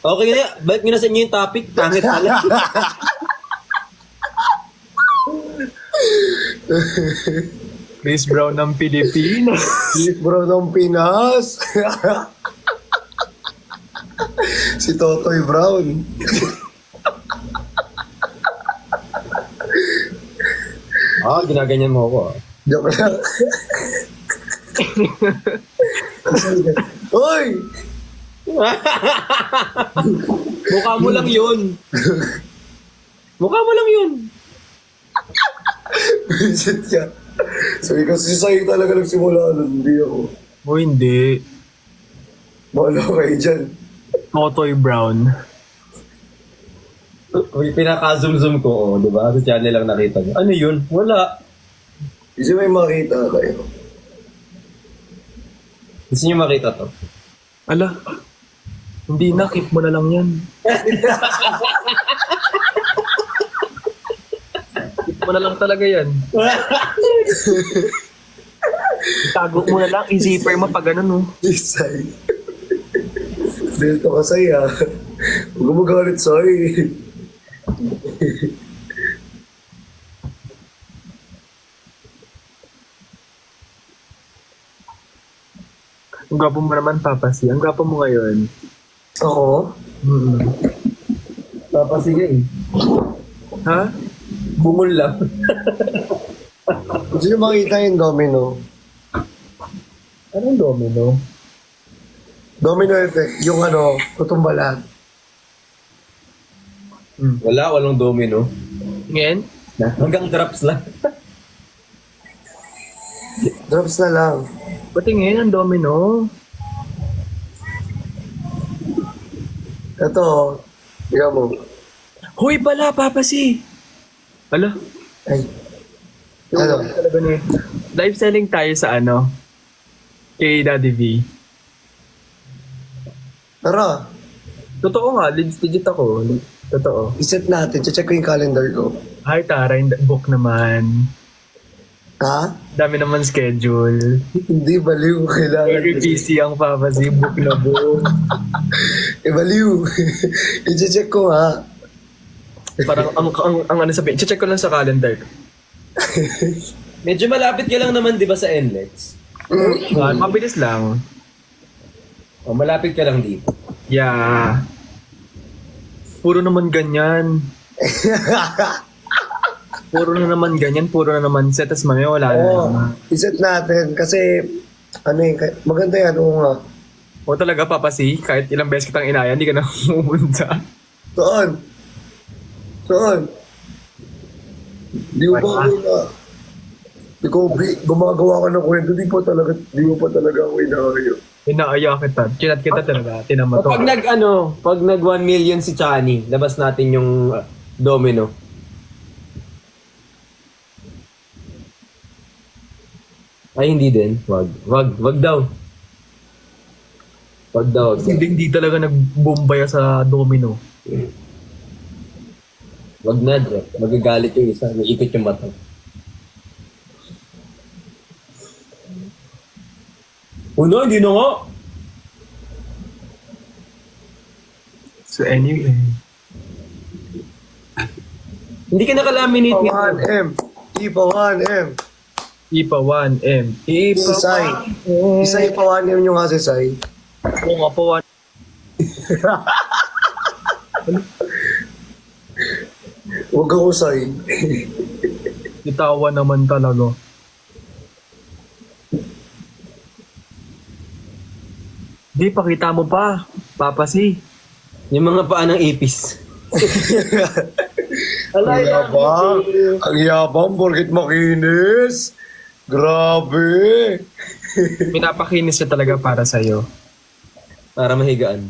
S2: Okay na, balik nyo na sa inyo yung topic. Pangit pala.
S4: Chris Brown ng Pilipinas.
S1: Chris Brown ng Pinas. Si Totoy Brown.
S2: Ginaganyan mo ako.
S1: Joke lang. Hoy!
S2: Mukha mo lang yun. Mukha mo lang yun.
S1: Visit ka. Sabi kasi sa'yo talaga nagsimula nun. Hindi ako.
S4: O hindi.
S1: Bahala kayo dyan.
S4: Totoy Brown.
S2: Pinaka-zoom ko, di ba? Sa channel lang nakita niyo. Ano yun? Wala.
S1: Kasi may makita kayo.
S2: Gusto niyo makita to?
S4: Ala. Hindi na, keep mo na lang yan. Keep mo na lang talaga yan. Itago mo na lang, i-zipper mo pag ganun, no?
S1: Isay. Dito ka saya. Huwag mo magalit sa'yo.
S4: Ang gwapo mo naman, Papa C. Ang gwapo mo ngayon.
S1: Oo.
S2: Papa, sige eh.
S4: Ha?
S2: Bungol lang.
S1: Gusto nyo makita yung domino.
S2: Anong domino?
S1: Domino effect. Yung ano, tutumba lahat.
S2: Walang domino.
S4: Ngayon,
S2: Hanggang drops lang.
S1: Drops na lang.
S4: patingin ang domino.
S1: Ito, tingnan mo.
S4: Hoy pala, Papa C! Ala,
S1: Ay. Ano?
S4: talaga ni live selling tayo sa ano? Kay Daddy V.
S1: Tara,
S4: Totoo nga, legit ako. Totoo.
S1: iset natin. Check ko yung calendar ko.
S4: Hi Tara, book naman.
S1: Ha?
S4: Dami naman schedule.
S1: Hindi, baliw. Kailangan.
S4: Very busy ang Papa C, book na book.
S1: Baliw. I-check ko ha.
S4: Parang ang ano sabihin, check ko lang sa calendar.
S2: Medyo malapit ka lang naman, di ba, sa NLEX?
S4: Mabilis lang.
S2: O, malapit ka lang dito.
S4: Yeah. Puro naman ganyan. Puro na naman ganyan, puro na naman set, tas mamaya wala na
S1: Oo,
S4: naman.
S1: iset natin. Kasi, ano yun, maganda yan. Oo nga.
S4: O talaga, Papa C, kahit ilang beses kitang inaya, hindi ka na pumunta.
S1: Saan? Saan? Di mo ba ako na... Ikaw, gumagawa ka ng kwento, di mo pa talaga ako inaayos.
S4: Inaaya kita. Chinat kita talaga. Tinama to.
S2: Pag nag 1 million si Chani, labas natin yung domino. Ay, hindi din. Wag daw. Wag daw.
S4: Hindi talaga nagbumbaya sa domino.
S2: Wag na, Dre. Magagalit yung isa. Naipit yung mata. No, hindi na nga.
S4: So anyway.
S2: Hindi ka nakalaminate.
S1: Ipa 1M. Ipa 1M.
S4: IPA 1M. IPA
S1: Isay. Isay pa 1M yung nga si Sai.
S4: Oo nga po.
S1: Huwag ako Sai.
S4: Itawa naman talaga. Di, pakita mo pa. Papa C.
S2: Yung mga paa ng ipis.
S1: Ang yabang. Ang yabang, porkit makinis. Grabe.
S4: Pinapakinis siya talaga para sa'yo.
S2: Para mahigaan.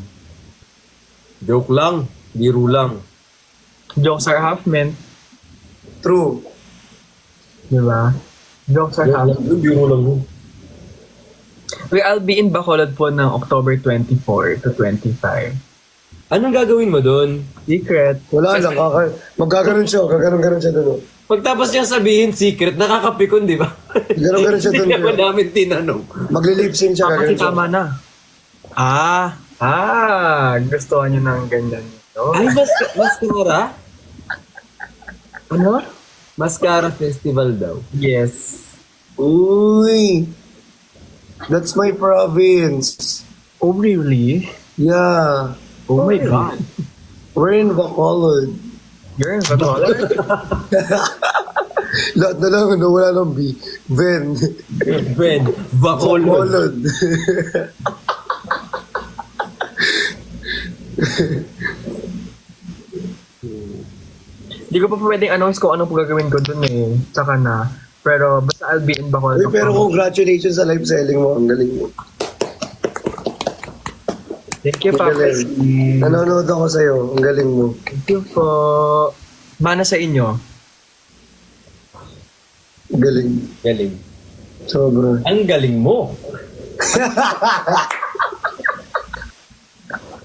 S2: Joke lang. Biro lang.
S4: Jokes are half meant.
S1: True.
S4: Di ba? Jokes are half.
S2: Biro lang.
S4: I'll be in Bacolod po ng October 24 to 25.
S2: Anong gagawin mo doon?
S4: Secret.
S1: Wala lang. Magkakaroon siya. Gaganon siya doon.
S2: Pagtapos niyang sabihin secret, nakakapikon, di ba?
S1: Gaganon siya
S2: Hindi
S1: doon.
S2: naman namin tinanong.
S1: Maglilip sync siya.
S4: Kasi
S1: Gaganon siya.
S4: tama na. Gusto niyo ng ganyan. No?
S2: Ay, mascara?
S4: Ano?
S2: Mascara festival daw.
S4: Yes.
S1: Uy. That's my province.
S4: Oh, really?
S1: Yeah.
S4: Oh my God.
S1: We're in Bacolod.
S4: You're in Bacolod?
S1: Lahat na lang, no? Wala nang B. Ben.
S2: Ben, Bacolod.
S1: Bacolod.
S4: Hindi ko pa pwedeng announce kung anong gagawin ko dun eh. Tsaka na. Pero basta I'll be in Bacolod.
S1: Uy, pero congratulations sa live selling mo. Ang galing mo.
S4: Thank you, Papa.
S1: Galing. Nanonood ako sa'yo. Ang galing mo.
S4: Thank you po. Mana sa inyo?
S1: Galing.
S2: Galing.
S1: Sobra.
S2: Ang galing mo.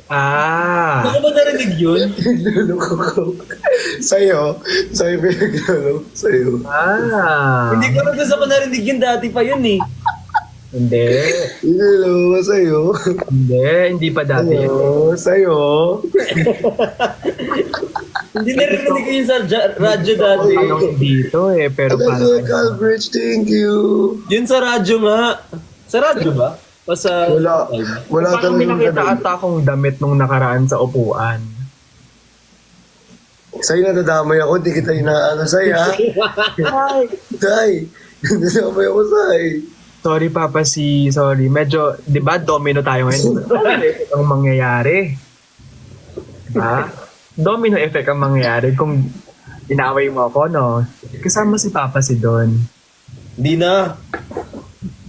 S2: Baka ba narinig yun?
S1: Nagluloko ko. Sa'yo. Sa'yo pinagluloko. Sa'yo.
S2: Hindi ko rin gusto ko narinig yun. Dati pa yun eh.
S4: Hindi.
S1: Nagluloko ko sa'yo.
S4: Hindi pa dati.
S1: Sa'yo.
S2: Hindi narinig ko yun sa radyo dati.
S4: Dito eh, pero
S1: Talaga, Calbridge, thank you.
S2: Yun sa radyo nga. Sa radyo ba? O sa...
S1: Wala. Wala
S4: Parang may
S1: talagang
S4: nakita
S1: ganun.
S4: ata akong damit nung nakaraan sa upuan.
S1: Sa'yo nadadamay ako, di kita inaano sa'yo, ha? Say, nadadamay ako sa'yo.
S4: Sorry, Papa C. Sorry. Medyo, di ba, domino tayo ngayon? Ang mangyayari. Diba? domino effect ang mangyayari kung inaway mo ako, no? Kasama si Papa si Don.
S2: Hindi na.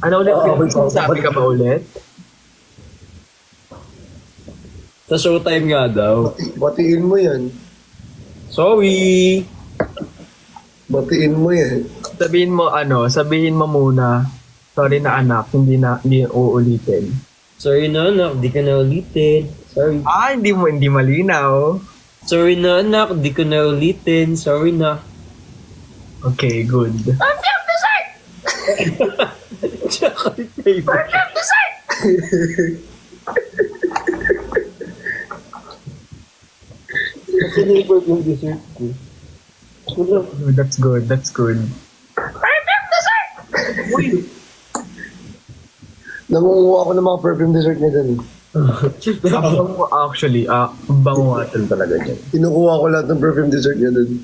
S4: Ano ulit? Sabi ka ba ulit?
S2: Sa showtime nga daw.
S1: Batiin mo yan.
S2: Sorry.
S1: Batiin mo yan.
S4: Sabihin mo muna, sorry na anak, hindi uulitin.
S2: Sorry na anak, di ka na ulitin. Sorry.
S4: Hindi malinaw.
S2: Sorry na anak, di ko na ulitin. Sorry na.
S4: Okay, good.
S2: Kasi neighbor yung dessert ko.
S4: That's good, that's good.
S1: Nangunguha ako ng mga perfume dessert niya dun.
S4: Actually, bango atal talaga dyan.
S1: Kinukuha ko lahat ng perfume dessert niya dun.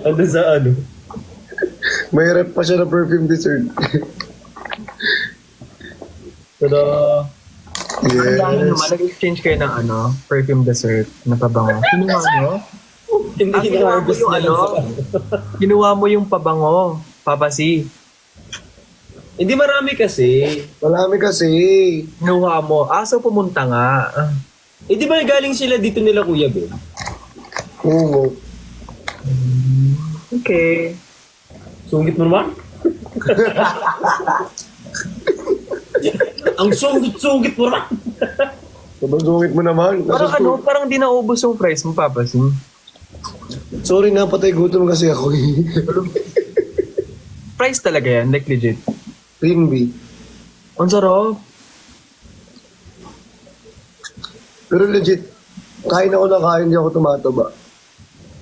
S2: Ano sa ano?
S1: May rep pa siya ng perfume dessert.
S2: Tada!
S1: Yes.
S4: Nag-exchange kayo ng perfume dessert na pabango. Kinuha mo?
S2: Hindi na-harvest
S4: yung
S2: na lang sa
S4: Kinuha mo yung pabango, Papa C.
S2: Hindi marami kasi.
S1: Marami kasi.
S4: Kinuha mo. So pumunta nga.
S2: Eh di ba galing sila dito nila Kuya Ben?
S1: Oo.
S4: Okay.
S2: Sungit mo naman? Ang sungit mo naman!
S1: Sobrang sungit mo naman.
S4: Parang di naubos yung price mo, Papa C.
S1: Sorry na, patay gutom kasi ako eh.
S4: Price talaga yan, like legit.
S1: Green bee.
S4: Ang sarap.
S1: Pero legit, kain ako na kain, hindi ako tumataba.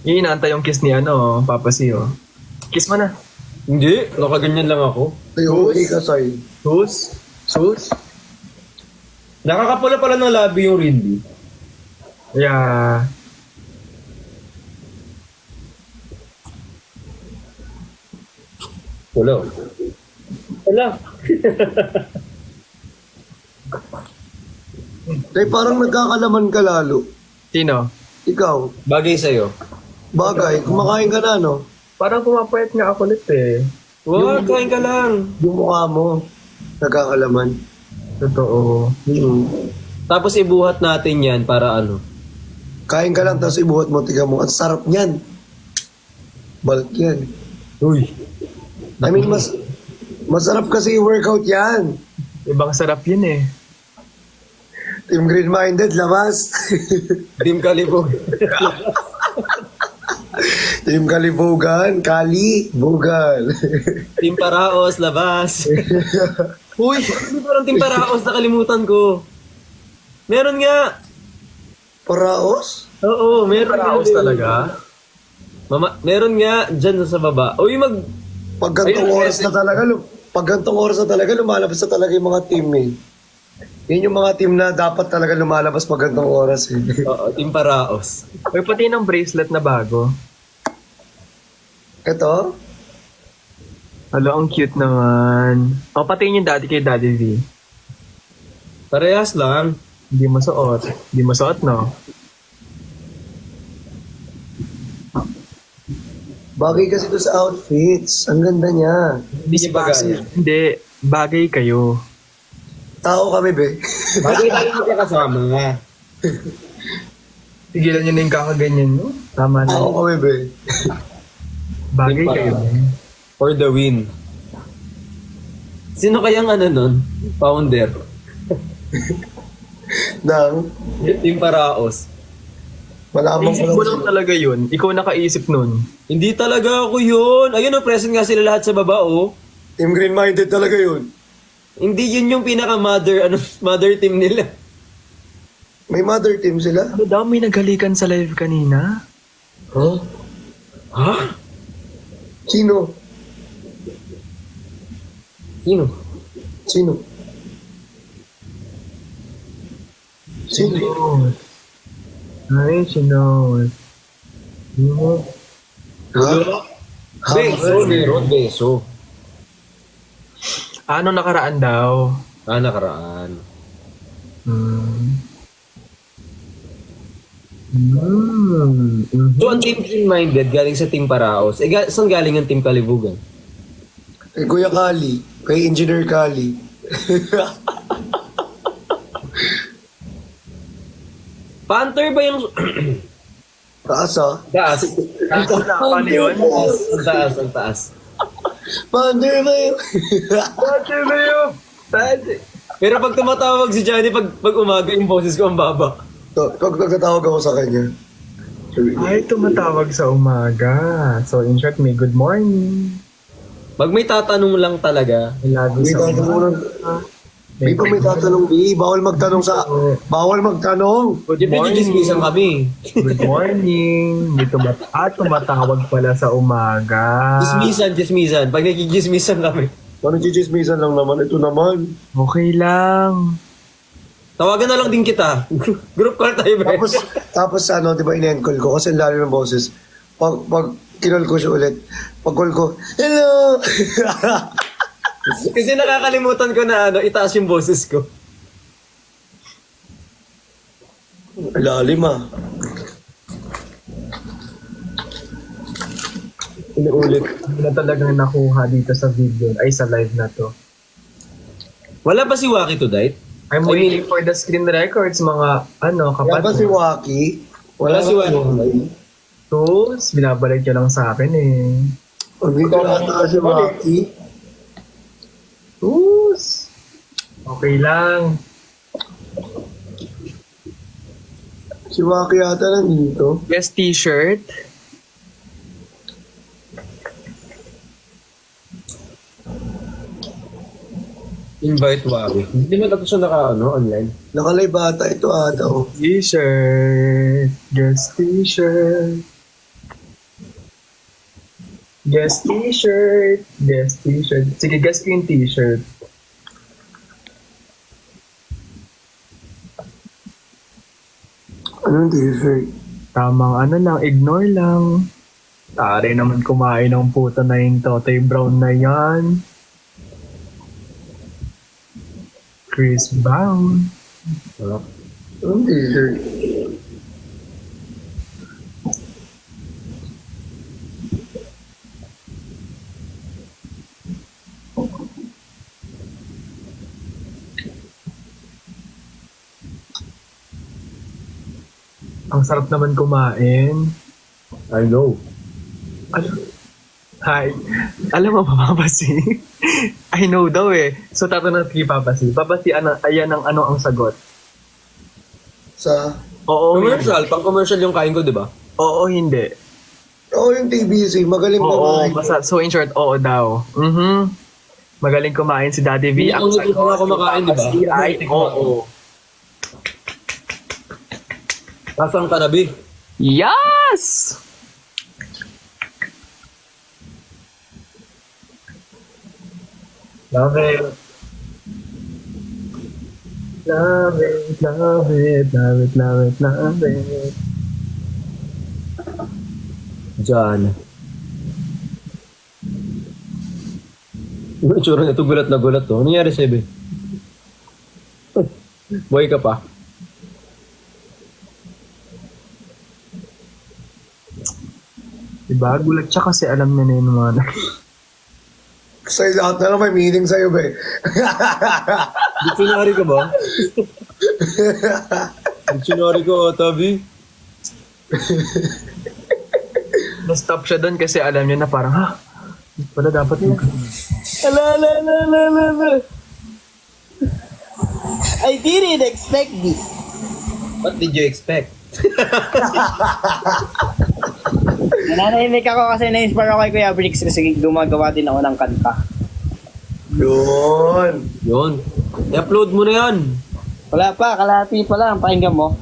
S4: Yung inaantay yung kiss ni Papa C, oh. Kiss mo na.
S2: Hindi, nakaganyan lang ako.
S1: Ay, okay ka, Sai.
S4: Sus?
S2: Nakakapula pala ng labi yung Rindy.
S4: Yeah.
S2: Wala.
S1: Tay, parang nagkakalaman ka lalo.
S4: Sino?
S1: Ikaw,
S2: Bagay sa'yo.
S1: bagay, kumakain ka na, no?
S4: Parang pumapayat nga ako ulit eh.
S2: Wow, kain ka lang.
S1: Yung mukha mo, nagkakalaman.
S4: Totoo.
S2: Tapos ibuhat natin yan para ano.
S1: Kain ka lang, tapos ibuhat mo, tiga mo. Ang sarap niyan. Balik yan.
S2: Uy.
S1: I mean, masarap kasi i-workout yan.
S4: Ibang sarap yun eh.
S1: Team Green-Minded, labas.
S2: Team Kalibog.
S1: Team Kalibogan, Kali, Bogan.
S2: Team Paraos, labas.
S4: Uy!
S2: Hindi parang Team Paraos, nakalimutan ko. Meron nga.
S1: Paraos?
S2: Oo, meron nga.
S4: Paraos talaga.
S2: Meron nga dyan sa baba. Uy,
S1: Pag gantong
S2: Ayun,
S1: oras na talaga, lumalabas na talaga yung mga team eh. Yan yung mga team na dapat talaga lumalabas pag gantong oras eh.
S2: Oo, Team Paraos.
S4: Uy, pati ng bracelet na bago.
S1: Ito?
S4: Alo, ang cute naman. Pati yung dati kay Daddy V.
S2: Parehas lang.
S4: Hindi mo suot. Hindi mo suot, no?
S1: Bagay kasi ito sa outfits. Ang ganda niya.
S2: Hindi niya bagay.
S4: Hindi. Bagay kayo.
S1: Tao kami, be.
S2: Bagay tayo magkakasama nga.
S4: Tigilan nyo na yung kakaganyan, no? Tama na.
S1: Tao kami, be.
S4: Bagay
S2: Di ba?
S4: kayo.
S2: For the win. Sino kayang nun? Founder.
S1: Nang,
S2: Team Paraos.
S1: malamang
S4: Isip mo lang talaga yun. Ikaw nakaisip nun.
S2: Hindi talaga ako yun. Ayun, present nga sila lahat sa baba, oh.
S1: Team Green-Minded talaga yun.
S2: Hindi yun yung mother team nila.
S1: May mother team sila.
S4: Ano daw, may naghalikan sa live kanina?
S1: Huh?
S2: Ha?
S1: Sino?
S2: Sino?
S1: Sino? Sino?
S4: Ay, she knows.
S1: Ha?
S2: Beso, meron, beso.
S4: Ano nakaraan daw?
S2: Nakaraan. So, ang team Green-Minded galing sa Team Paraos. Saan galing ang Team Kalibugan?
S1: Kay Kuya Kali, kay Engineer Kali.
S2: Panther ba yung...
S1: Taas ah.
S2: Taas.
S4: Paano yun?
S2: Ang taas, ang taas.
S1: Pander ba yun?
S4: Panther ba yun? Panther.
S2: Pero pag tumatawag si Johnny, pag umaga, yung boses ko ang baba.
S1: So, pag nagtatawag ako sa kanya.
S4: Ay, tumatawag sa umaga. So, in short, may good morning.
S2: Pag may tatanong lang talaga,
S4: Lagi
S1: May
S4: sa umaga.
S1: tatanong. May pa may tatanong, B. Bawal magtanong sa... Bawal magtanong.
S4: Good
S2: di
S4: morning.
S2: pinag-dismissan kami.
S4: Good morning. May tumatawag pala sa umaga.
S2: Dismissan. Pag nagkikismissan kami.
S1: Parang chichismisan lang naman. Ito naman.
S4: Okay lang.
S2: Tawagan na lang din kita. Group call tayo, ba?
S1: Tapos ano, di ba, in-call ko kasi ang lalim ng boses. Pag kinol ko siya ulit, pag call ko, hello!
S2: Kasi nakakalimutan ko na itaas yung boses ko.
S1: Lalim ah.
S4: Inuulit. Hindi na talagang nakuha dito sa video. Ay, sa live na to.
S2: Wala ba si Waki to date?
S4: I'm waiting for the screen records, mga
S1: Wala ba si
S4: kapatid.
S1: Waki?
S2: Wala si Waki.
S4: Tus, binabalik niya lang sa akin eh.
S1: Hindi ko nata si Waki.
S4: Tus. Okay lang.
S1: Si Waki yata lang dito.
S4: Yes, t-shirt.
S2: Invite Waki. Hindi mo tapos siya online.
S1: Nakalive ata ito ata oh.
S4: T-shirt. Yes, t-shirt. Yes, t-shirt. Yes, t-shirt. Sige, guess ko yung t-shirt.
S1: Anong t-shirt?
S4: Tamang lang, ignore lang. Tari naman kumain ng puto na yung Totoy Brown na yan. Chris Brown.
S1: Anong t-shirt?
S4: Ang sarap naman kumain.
S2: I know.
S4: Hi. Alam mo ba, Papasi? I know daw eh. So, tatanong kay Papasi. Papasi, ayan ang sagot.
S1: Sa...
S4: Oo,
S2: Commercial. Pang commercial yung kain ko, di ba?
S4: Oo, hindi.
S1: Oo, yung TBC. Magaling
S4: Oo,
S1: kumain.
S4: basta, so in short, oo daw. Magaling kumain si Daddy V.
S2: Hindi ako hindi ko nga kumakain, di ba?
S4: Papasi ay oo.
S2: Kasang kanabi.
S4: Yes! Love it. Love it, love it, love it, love it, love it.
S2: Diyan. Yung itsura nito, gulat na gulat to. Ano nangyari, Sebe? Boy ka pa.
S4: Diba? Gulat siya kasi alam niya na yung mga
S1: Sa'yo lahat na lang may meaning sa'yo, be.
S2: Dictionary ka ba? Dictionary ko, Tabi.
S4: Na-stop siya doon kasi alam niya na parang, ha? Wala dapat yun.
S2: Ala.
S7: I didn't expect this.
S2: What did you expect?
S7: Nananahimik ako kasi na-inspire ako kay Kuya Brix kasi gumagawa din ako ng kanta.
S1: Yun.
S2: Yun. I-upload mo na yan.
S7: Wala pa, kalahati pa lang. Pakinggan mo.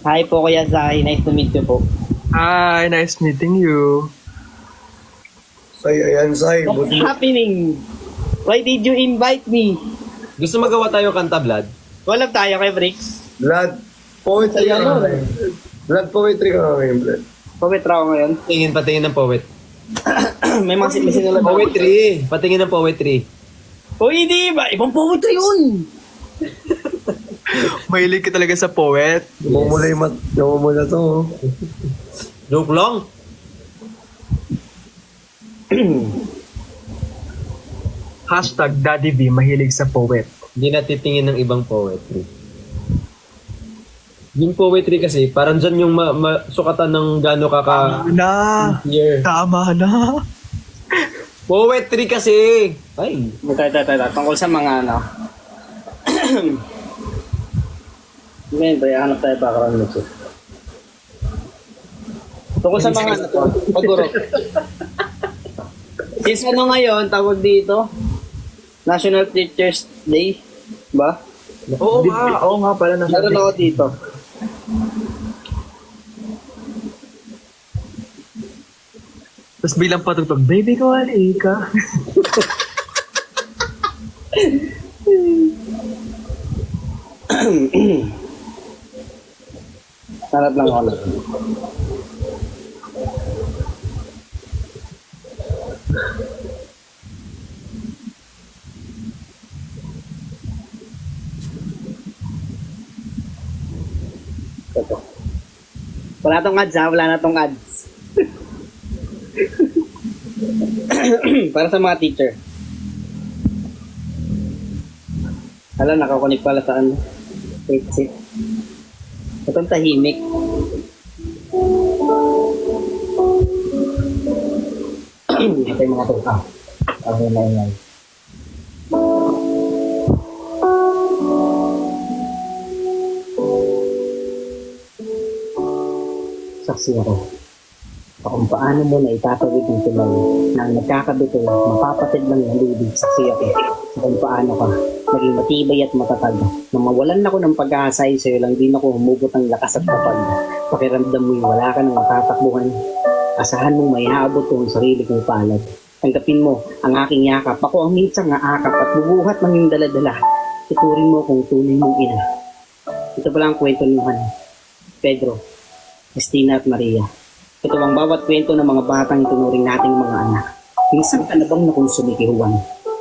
S7: Hi po Kuya Zai, nice to meet you po.
S4: Hi, nice meeting you.
S1: Sa'yo yan, Sai.
S7: What's
S1: Buti
S7: happening? Why did you invite me?
S2: Gusto magawa tayo kanta, Vlad?
S7: Wala tayo kay Brix.
S1: Blood. Poetry ka nga ngayon. Blood poetry ka nga ngayon, Blood.
S7: Pawitra ako ngayon.
S2: Patingin ng poet.
S7: May mga sinulat ako.
S2: Poetry. Patingin ng poetry.
S7: O hindi ba? Ibang poetry yun!
S4: Mahilig ka talaga sa poet.
S1: Namumula to.
S2: Joke lang.
S4: Hashtag Daddy V, mahilig sa poet.
S2: Hindi natitingin ng ibang poetry. Yung poetry kasi, parang dyan yung sukatan ng gano'n
S4: Na!
S2: year.
S4: Tama na!
S2: Poetry kasi! Ay!
S7: Tungkol sa mga ano. Ngayon, hanap tayo background music. Tungkol sa mga ano to, paguro. Since ano ngayon, tawag dito, National Teachers Day, ba?
S4: Oo nga pala.
S7: Meron ako dito.
S4: Tapos bilang patugtog, baby ko, halika.
S7: Hanap lang ako. Ito. Wala tong ads ha, wala na tong ads. Para sa mga teacher. Hala, nakakunik pala sa ano. Wait. Itong tahimik. Ito yung mga tuka. Ang hinay. Saksi ako. Kung paano mo na itatawid ng tulay na nagkakabito, mapapatid lang ng lubid. Saksi ako. Kung paano ka maging matibay at matatag. Nang mawalan ako ng pag-asa sa'yo lang din ako humugot ng lakas at kapag. Pakiramdam mo yung wala ka ng matatakbuhan. Asahan mong may haabot kung sarili kong palad. Tanggapin mo ang aking yakap. Ako ang minsang aakap at bubuhat ng iyong daladala. Ituring mo kung tunay mong ina. Ito pala ang kwento ni Juan, Pedro, Christina at Maria. Ito ang bawat kwento ng mga batang itunuring nating mga anak. Minsan ka na bang nakonsumi kay Juan?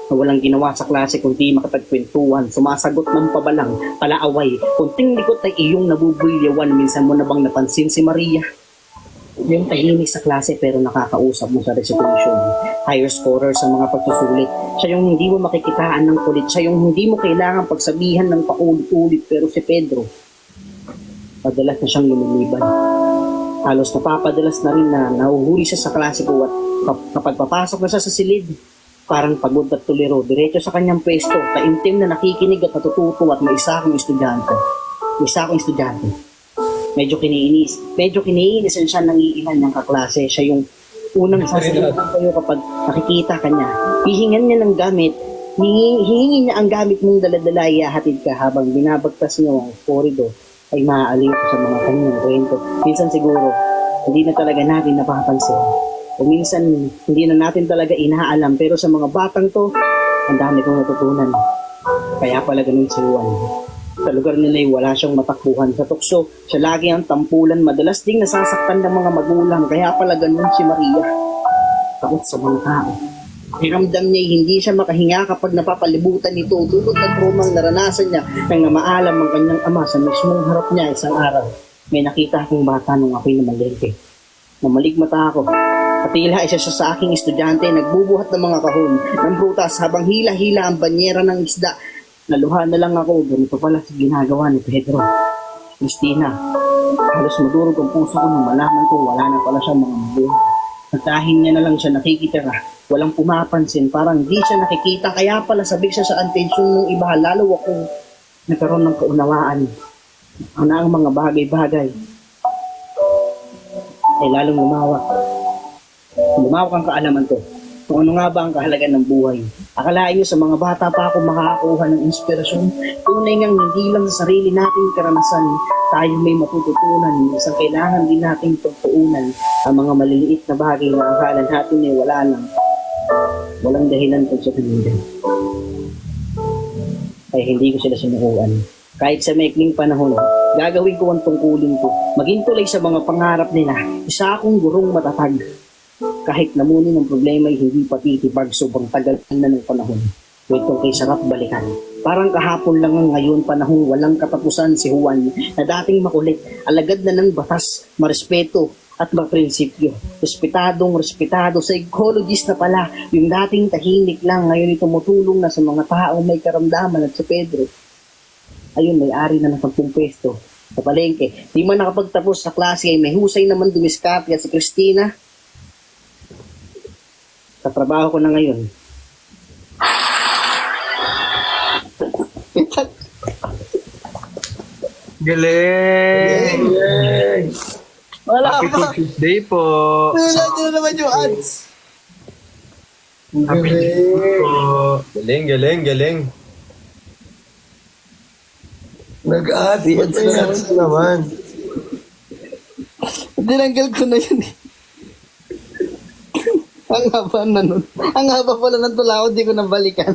S7: Na walang ginawa sa klase kundi makapagkwentuhan, sumasagot ng pabalang, palaaway, kunting likot ay iyong nabubulyawan. Minsan mo na bang napansin si Maria? Yung tahimik sa klase pero nakakausap mo sa recitation. Higher scorer sa mga pagsusulit. Siya yung hindi mo makikitaan ng kulit. Siya yung hindi mo kailangan pagsabihan ng paulit-ulit. Pero si Pedro, padalas na siyang lumiliban. Halos napapadalas na rin na nahuhuli siya sa klase ko at kapag papasok na siya sa silid, parang pagod at tuliro, diretso sa kanyang pwesto, taimtim na nakikinig at natututo at may isa akong estudyante. Medyo kiniinis siya ng iilan ng kaklase. Siya yung unang sasalutan kayo kapag nakikita ka niya. Hihingan niya ng gamit, hihingin niya ang gamit mong daladala, ihahatid ka habang binabagtas niyo ang korido ay maaaliw ko sa mga kanyang kwento. Minsan siguro, hindi na talaga natin napapansin. O minsan, hindi na natin talaga inaalam. Pero sa mga batang to, ang dami kong natutunan. Kaya pala ganun si Juan. Sa lugar nila ay wala siyang matakbuhan. Sa tukso, siya lagi ang tampulan. Madalas ding nasasaktan ng mga magulang. Kaya pala ganun si Maria. Takot sa mga tao. Hiramdam niya hindi siya makahinga kapag napapalibutan nito. Dulot at trumang naranasan niya nang namaalam ang kanyang ama sa mismong harap niya isang araw. May nakita akong bata nung ako'y namalengke. Namalig mata ako. At tila isa siya sa aking estudyante nagbubuhat ng mga kahon ng prutas habang hila-hila ang banyera ng isda. Naluha na lang ako. Ganito pala sa ginagawa ni Pedro. Christina, halos madurog ang puso ko nung malaman ko wala na pala siyang mga mabuhay. Nagtahin niya na lang siya nakikitira. Walang pumapansin, parang di siya nakikita. Kaya pala sabik siya sa atensyon ng iba. Lalo ako nagkaroon ng kaunawaan. Ang mga bagay-bagay ay lalong lumawak. Lumawak ang kaalaman ko kung ano nga ba ang kahalagan ng buhay. Akalain nyo sa mga bata pa ako makakakuha ng inspirasyon. Tunay ngang hindi lang sa sarili nating karanasan tayo may matututunan. Isang kailangan din nating pagpuunan ang mga maliliit na bagay na akala natin ay wala lang. Walang dahilan kung sa kanila. Ay hindi ko sila sinukuan. Kahit sa maikling panahon, gagawin ko ang tungkulin ko. Maging tulay sa mga pangarap nila. Isa akong gurong matatag. Kahit namunin ng problema ay hindi patitibag, sobrang tagal na ng panahon. Kwento kay sarap balikan. Parang kahapon lang ang ngayon, panahong walang katapusan si Juan na dating makulit, alagad na ng batas, marespeto at maprinsipyo. Respetado, psychologist na pala, yung dating tahimik lang, ngayon tumutulong na sa mga taong may karamdaman at si Pedro. Ayun, may-ari na ng 10 pwesto sa palengke. Di man nakapagtapos sa klase ay may husay naman dumiskarte at si Christina. Sa trabaho ko na ngayon.
S4: Galing!
S7: Wala
S4: Happy
S7: pa.
S4: Tuesday po.
S7: Wala din naman yung ads.
S4: Happy Tuesday po.
S2: Galing.
S1: Nag-ads, ba't nag-ads naman?
S7: Tinanggal ko na yun eh. Ang haba na nun. Ang haba pala ng tula ko, di ko nabalikan.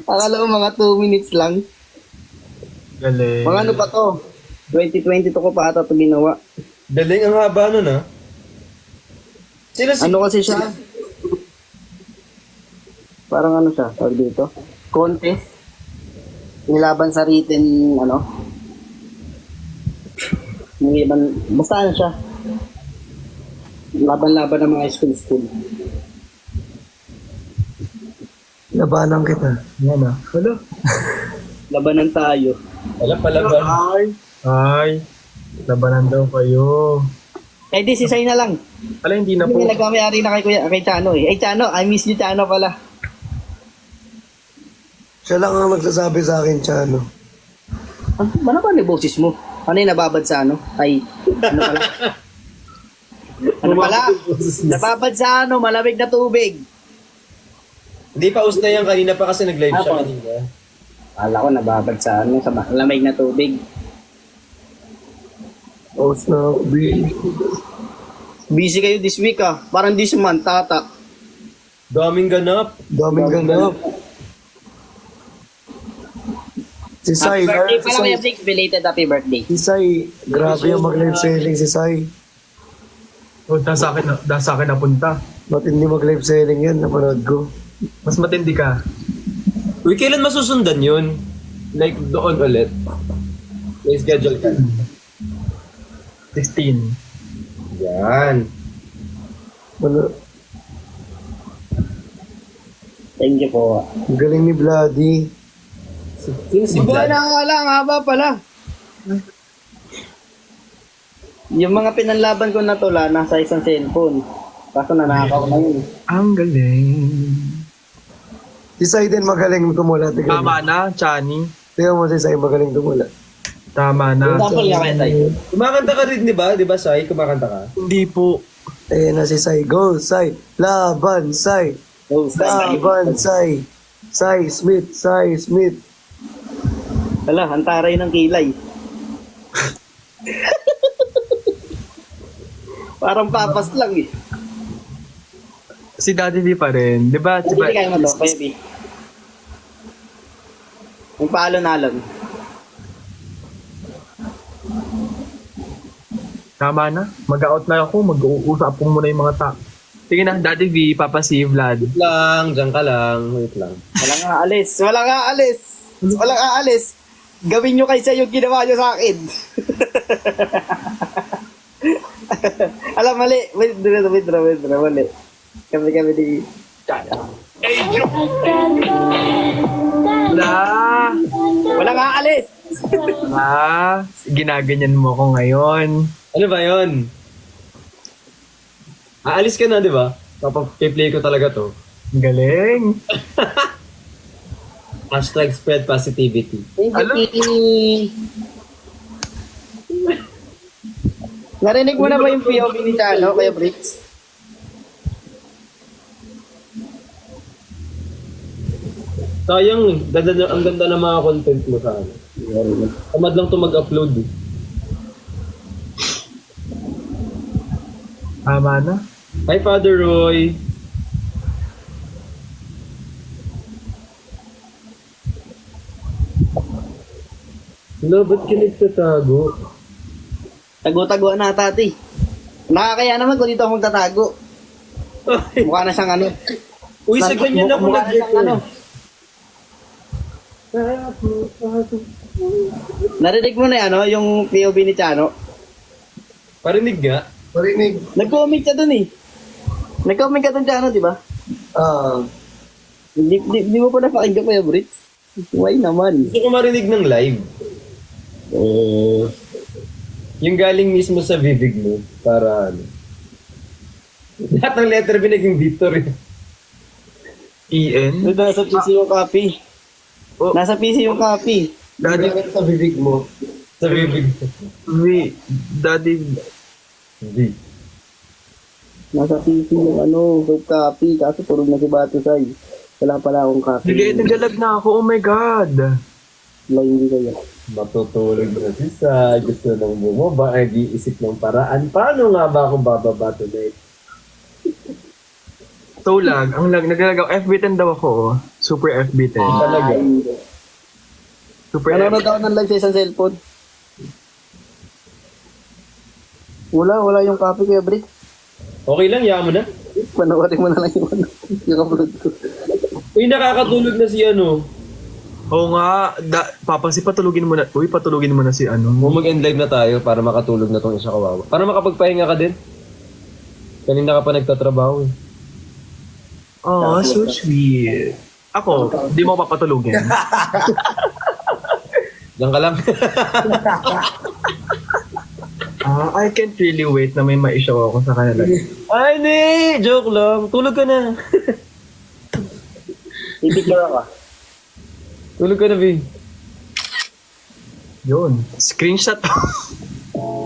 S7: Akala ko mga 2 minutes lang.
S4: Galing.
S7: Mga ano pa to? 2022 ko pa ata ito ginawa.
S2: Galing, ang haba nun ah. Sino si...
S7: Ano kasi siya? Parang ano siya, tawag dito? Contest. Nilaban sa written, ano? Nilaban, basta ano siya? Laban-laban ng mga school.
S1: Labanan kita.
S4: Yan ah. Wala.
S7: Labanan tayo.
S2: Wala palaban.
S4: Ay. Labanan daw kayo.
S7: Eh di, si Sai na lang.
S4: Ala, hindi na po.
S7: Hindi nagmamayari na kay Chano eh. Ay Chano, I miss you Chano pala.
S1: Siya lang ang nagsasabi sa akin, Chano.
S7: Ano ba ni boses mo? Ano yung nababad sa ano? Ay, ano pala? Ano pala? Nababad sa ano, malamig na tubig.
S2: Hindi pa us na yan, kanina pa kasi nag-live siya
S7: Apo.
S2: kanina.
S7: Kala ko nababad sa ano, sa malamig na tubig.
S1: Aus na ako, B.
S7: Busy kayo this week ah. Parang this month, tatak.
S2: Daming ganap.
S1: Daming ganap. Si Sai,
S7: Happy birthday pala kaya Blix, belated happy birthday.
S1: si Sai, grabe yung mag-live selling si Sai.
S4: Oh, dahil sa akin napunta.
S1: Matindi mag-live selling yan, napanood ko.
S4: Mas matindi ka.
S2: Uy, kailan masusundan yun? Like, doon ulit. May schedule ka.
S4: 16.
S2: Yan.
S1: Ano,
S7: Thank you po.
S1: ang galing ni Bloody.
S2: Sino si Vlad?
S7: nga lang, haba pala. Yung mga pinanlaban ko na tula, nasa isang cellphone. Kaso nanakaw na yun.
S4: Ang galing.
S1: Si Sai din magaling tumula. Tingnan mo.
S4: Tama na, Chani.
S1: Tingnan mo si Sai magaling tumula.
S4: Tama na.
S7: Sample nga kaya tayo.
S2: Kumakanta ka rin, di ba? Di ba, Sai? Kumakanta ka?
S4: Hindi po.
S1: Ayan na si Sai. Go, Sai. Laban, Sai.
S7: Oh,
S1: Laban, Sai. Sai Smith, Sai Smith.
S7: Wala, antaray ng kilay. Parang papas lang eh.
S4: Si Daddy V pa rin. Di ba?
S7: Hindi kaya mo to, baby. Yung paalon-alon.
S4: Tama na. Mag-out na ako. Mag-uusap ko muna yung mga Sige na, Daddy V, Papa si Vlad.
S2: Wait lang, dyan ka lang. Wait lang.
S7: Walang aalis. Walang aalis. Gawin nyo kaysa yung ginawa nyo sa akin. Alam, mali. Withdraw. Mali. Kami di...
S4: Wala.
S7: Walang aalis.
S4: Ginaganyan mo ko ngayon.
S2: Ano ba yun? Aalis ka na, di ba? Kapag-play ko talaga to.
S4: Galing.
S2: Hashtag spread positivity.
S7: Narinig mo na ba yung POV ni Chano, Kuya Bricks?
S2: Sayang eh. Ang ganda ng mga content mo sa ano. Tamad lang to mag-upload eh.
S4: Tama na.
S2: Hi, Father Roy. Hello, ba't ka nagtatago?
S7: Tago-tago na tati. Nakakaya naman kung dito ako magtatago. Mukha na siyang ano.
S2: Uy, sa ganyan ako
S7: Mukha na siyang ano.
S2: nag-record.
S7: Narinig mo na yung POV ni Chano?
S2: Parinig nga.
S1: Marinig.
S7: Nag-comment ka dun eh. Nag-comment ka dun Chano, di ba?
S1: Ah,
S7: Di mo pa napakinggan ko yung Brit? Why naman?
S2: Gusto ko marinig ng live. Yung galing mismo sa Vivig mo. Para ano. Lahat ng letter B naging Victor eh.
S4: EN?
S7: Nasa PC yung copy.
S4: Oh.
S7: Nasa PC yung copy.
S4: Daddy,
S1: sa bibig mo.
S2: Sa Vivig.
S4: Daddy,
S2: V.
S7: Nasa PC yung soft copy. Kaso tulog na si Batusay. Wala pala akong copy.
S4: sige, nagalag na ako. Oh my God.
S7: Wala, hindi kaya.
S2: Matutulog na si Sai. Gusto nang bumaba. Nag-iisip ng paraan. Paano nga ba akong bababa tonight?
S4: So naglalag ako. FB10 daw ako. Oh. Super FB10.
S2: Talaga.
S4: Super
S7: Nanonood ako ng live sa isang cellphone. Wala yung copy kaya Brit.
S2: Okay lang, yaman mo na.
S7: Panawarin mo na lang yung upload ko.
S2: Uy, nakakatulog na si ano.
S4: Oo nga. Papa, patulugin mo na. Uy, patulugin mo na si ano.
S2: Kung mag-end live na tayo para makatulog na tong isa kawawa. Para makapagpahinga ka din. Kanina ka pa nagtatrabaho eh.
S4: Oh, so sweet. Ako, di mo papatulugin.
S2: Diyan ka lang.
S4: I can't really wait na may ma-show ako sa kanila.
S2: Ay, hindi! Joke lang. Tulog ka na.
S7: I-picture ako.
S2: Tulog ka na, B.
S4: Yun. Screenshot.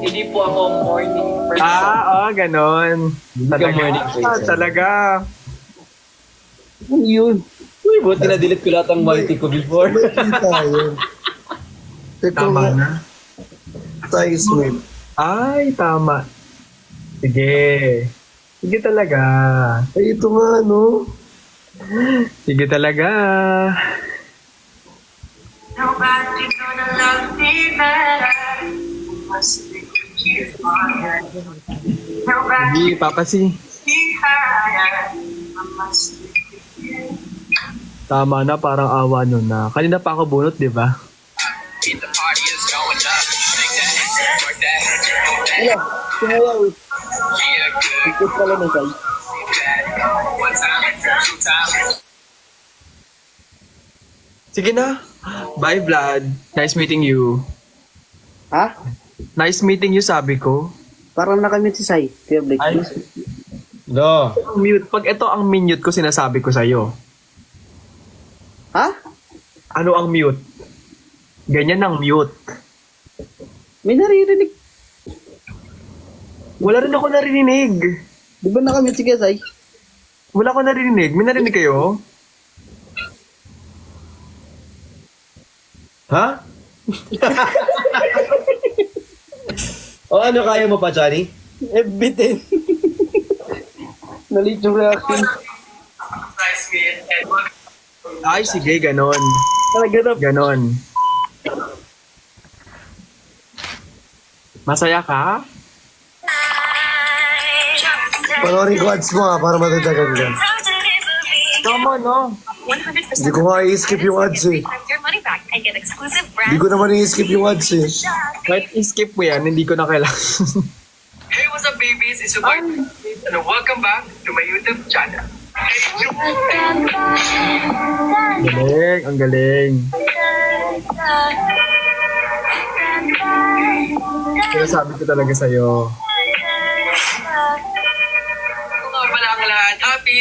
S5: Hindi po ako morning person.
S4: Ganon.
S2: Hindi ka morning person.
S4: Talaga.
S7: Ano yun?
S2: Uy, buti na-delete ko lahat ang mighty ko before.
S1: Kita yun. Teka
S4: Tama
S1: nga,
S4: na.
S1: Thai Smith.
S4: Ay, tama. Sige. Sige talaga.
S1: Ay, ito nga, no?
S4: Sige talaga.
S6: Nobody gonna love me better. Must be you higher. Nobody
S4: Sige, Papa si.
S6: higher. Must be you.
S4: Tama na, parang awa nun na. Kanina pa ako bunot, di ba?
S6: The party is going up. Make that head, work that head, work that
S7: Wala, sumayaw eh.
S6: yeah, good.
S7: Ikot pala na Sai.
S6: One time, two times.
S4: Sige na. Bye, Vlad. Nice meeting you.
S7: Ha?
S4: Nice meeting you, sabi ko.
S7: Parang nakamute si Sai. Kaya Blake.
S4: Ay.
S2: No.
S4: Ang mute. Pag ito ang minute ko, sinasabi ko sa'yo.
S7: Ha?
S4: Ano ang mute? Ganyan ang mute.
S7: May naririnig.
S4: Wala rin ako narinig.
S7: Di ba nakamute si Sai?
S4: Wala ako narinig. May narinig kayo?
S2: Ha? O ano kaya mo pa, Johnny?
S7: FB10. Nalit yung reaction.
S6: Nice meeting you.
S4: Ay, sige, ganon.
S7: Talaga na.
S4: Ganon. Masaya ka?
S1: Panoorin ko ads mo para matatagan ka.
S4: Tama, no?
S8: 100%
S1: Hindi ko nga i-skip yung ads eh.
S8: your money back and get exclusive
S1: Hindi
S8: brand
S1: ko naman i-skip yung ads eh.
S4: Kahit i-skip mo yan, hindi ko na kailangan.
S6: Hey, what's up, babies? It's your boy, and welcome back to my YouTube channel. Hey,
S4: Galing, ang galing. Kaya sabi ko talaga sa'yo.
S6: Ito nga pala ang lahat. Happy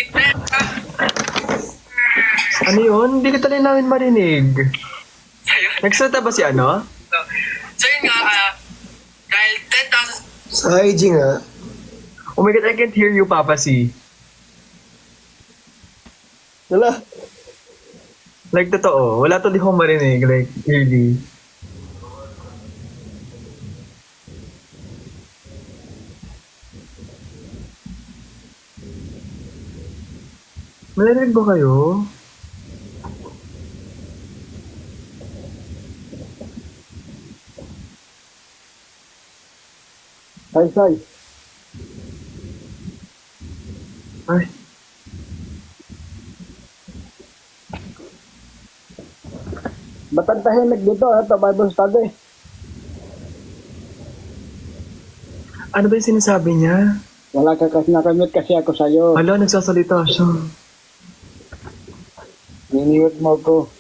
S4: Ano yun? Hindi ka talaga namin marinig.
S6: Sa'yo.
S4: Nagsalita ba si ano?
S6: So yun nga, dahil 10,000
S1: Sa IG nga,
S4: Oh my God, I can't hear you, Papa C.
S7: Wala.
S4: Like, totoo. Wala to di ko marinig. Like, really. Marinig ba kayo?
S7: Sai.
S4: Ay.
S9: Ba't ang tahimik dito? Ito, Bible study.
S4: Ano ba yung sinasabi niya?
S9: Wala ka kasi nakamute kasi ako sa'yo.
S4: Hala, nagsasalita siya.
S9: Niniwit mo ko.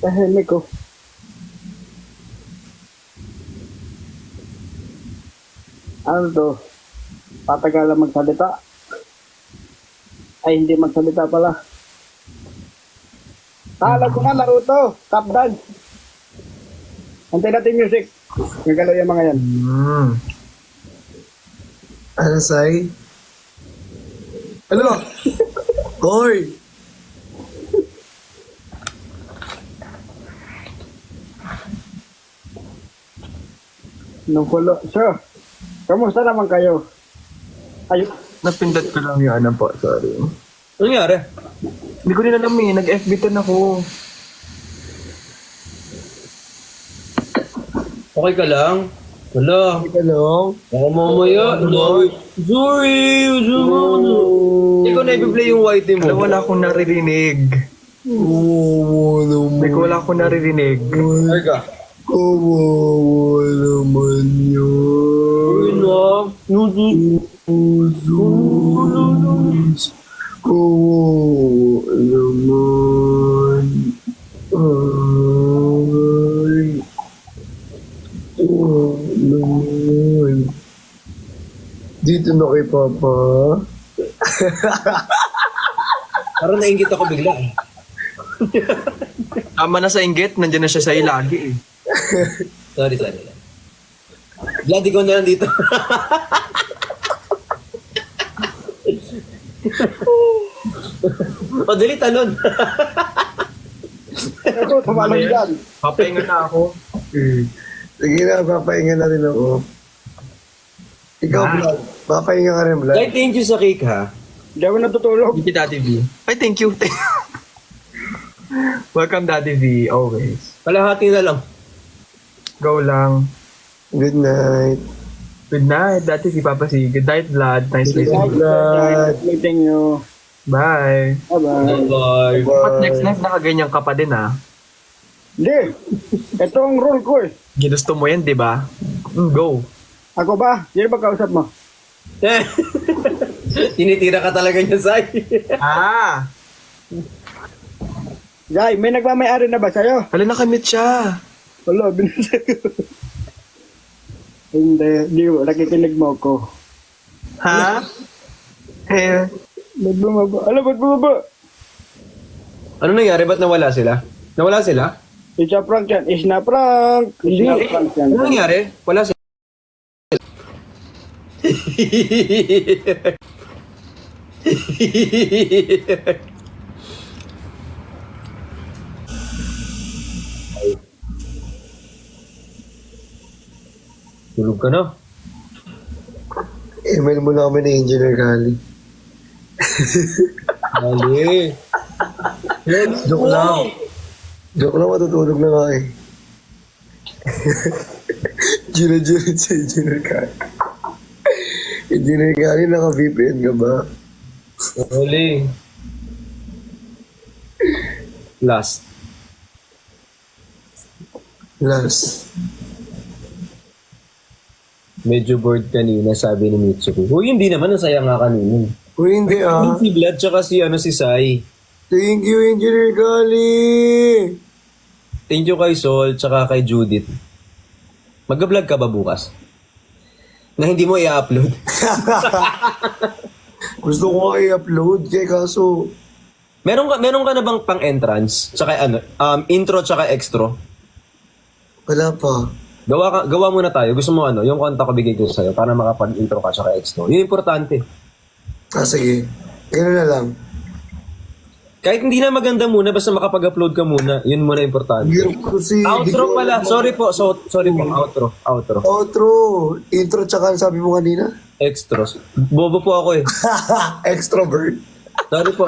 S9: Tahimik ko. Ano to? Patagalan magsalita? Ay, hindi magsalita pala. Alam ko na, Naruto. Stop dance. Antay natin music. Nagalaw yung mga yan.
S1: Ano, Sai? Ano? Hoy!
S9: Nung kulo. Sir, kamusta naman kayo? Ayun.
S4: Napindot ko lang yung ano po, sorry.
S2: Ano nangyari?
S4: Hindi ko rin alam eh, nag-FB10 ako.
S2: Okay ka lang? Wala.
S1: Ano?
S2: Baka mamaya. Sorry. Ikaw na i-play yung white mo.
S4: Alam, wala akong naririnig.
S1: Oo naman.
S4: Wala akong naririnig.
S2: Ay ka.
S1: Kawawa naman yun. Usus. Kawawa naman. Ay. Kawawa naman. Dito na kay Papa.
S2: Parang nainggit ako bigla.
S4: Tama na sa inggit, nandiyan na siya sa ilagi eh.
S2: Sorry. Glad ikaw na lang dito. Padali talon.
S9: Ito, tumalang dyan.
S4: Papahinga na ako.
S1: Sige na, papahinga na rin ako. Ikaw, Vlad. Papahinga ka rin, Vlad.
S2: Kahit thank you sa cake ha.
S9: Hindi ako natutulog.
S4: Thank you, Daddy V. Ay, thank you. Welcome, Daddy V, always.
S2: Kalahati na lang.
S4: Go lang.
S1: Good night.
S4: Good night, Daddy V, Papa C. Good night, Vlad. Nice listening.
S1: Vlad.
S9: Meeting you.
S4: Bye.
S9: Bye-bye.
S2: Bye.
S4: But next nakaganyan ka pa din ah.
S9: Hindi. Ito ang rule ko eh.
S4: Ginusto mo yan, di ba? Go.
S9: Ako ba? Sino ba kausap mo?
S2: Tinitira ka talaga niya, Sai.
S4: Ah!
S9: Jai, may nagmamayari na ba sa'yo?
S4: Hala, nakamit siya.
S9: Wala, binasa ko. Hindi mo. Nakikinig mo ko.
S4: Ha? Eh,
S9: Ba't bumaba? Alam, ba't bumaba?
S2: Ano nangyari? Ba't nawala sila? Nawala sila?
S9: It's a prank yan. It's na prank. It's na prank yan.
S2: Ano nangyari? Wala sila. Tulog ka na.
S1: Email mo na kami ni Engineer Kali.
S2: Dali.
S1: Joke lang. Joke lang, matutulog na nga eh. Gina sa Engineer Kali. Engineer Kali, naka-VPN ka ba?
S2: Dali. Last. Medyo bored kanina, sabi ni Mitsuki. Uy, hindi naman. Nasaya nga kanina.
S1: Uy, hindi ah.
S2: Si Vlad, tsaka si Sai.
S1: Thank you, Engineer Kali.
S2: Thank you kay Sol, tsaka kay Judith. Mag-vlog ka ba bukas? Na hindi mo i-upload?
S1: Gusto ko nga i-upload kaso
S2: meron ka na bang pang-entrance? Tsaka intro tsaka extra?
S1: wala pa.
S2: Gawa muna tayo. Gusto mo yung kanta ko bigay ko sa'yo para makapag-intro ka tsaka extra. Yun importante.
S1: Sige. Gano'n na lang.
S2: Kahit hindi na maganda muna, basta makapag-upload ka muna. Yun muna importante.
S1: Hirap kasi.
S2: Outro pala. Sorry po. Sorry po. Outro.
S1: Outro. Intro tsaka sabi mo kanina?
S2: Extras. Bobo po ako eh.
S1: Extrovert.
S2: Sorry po.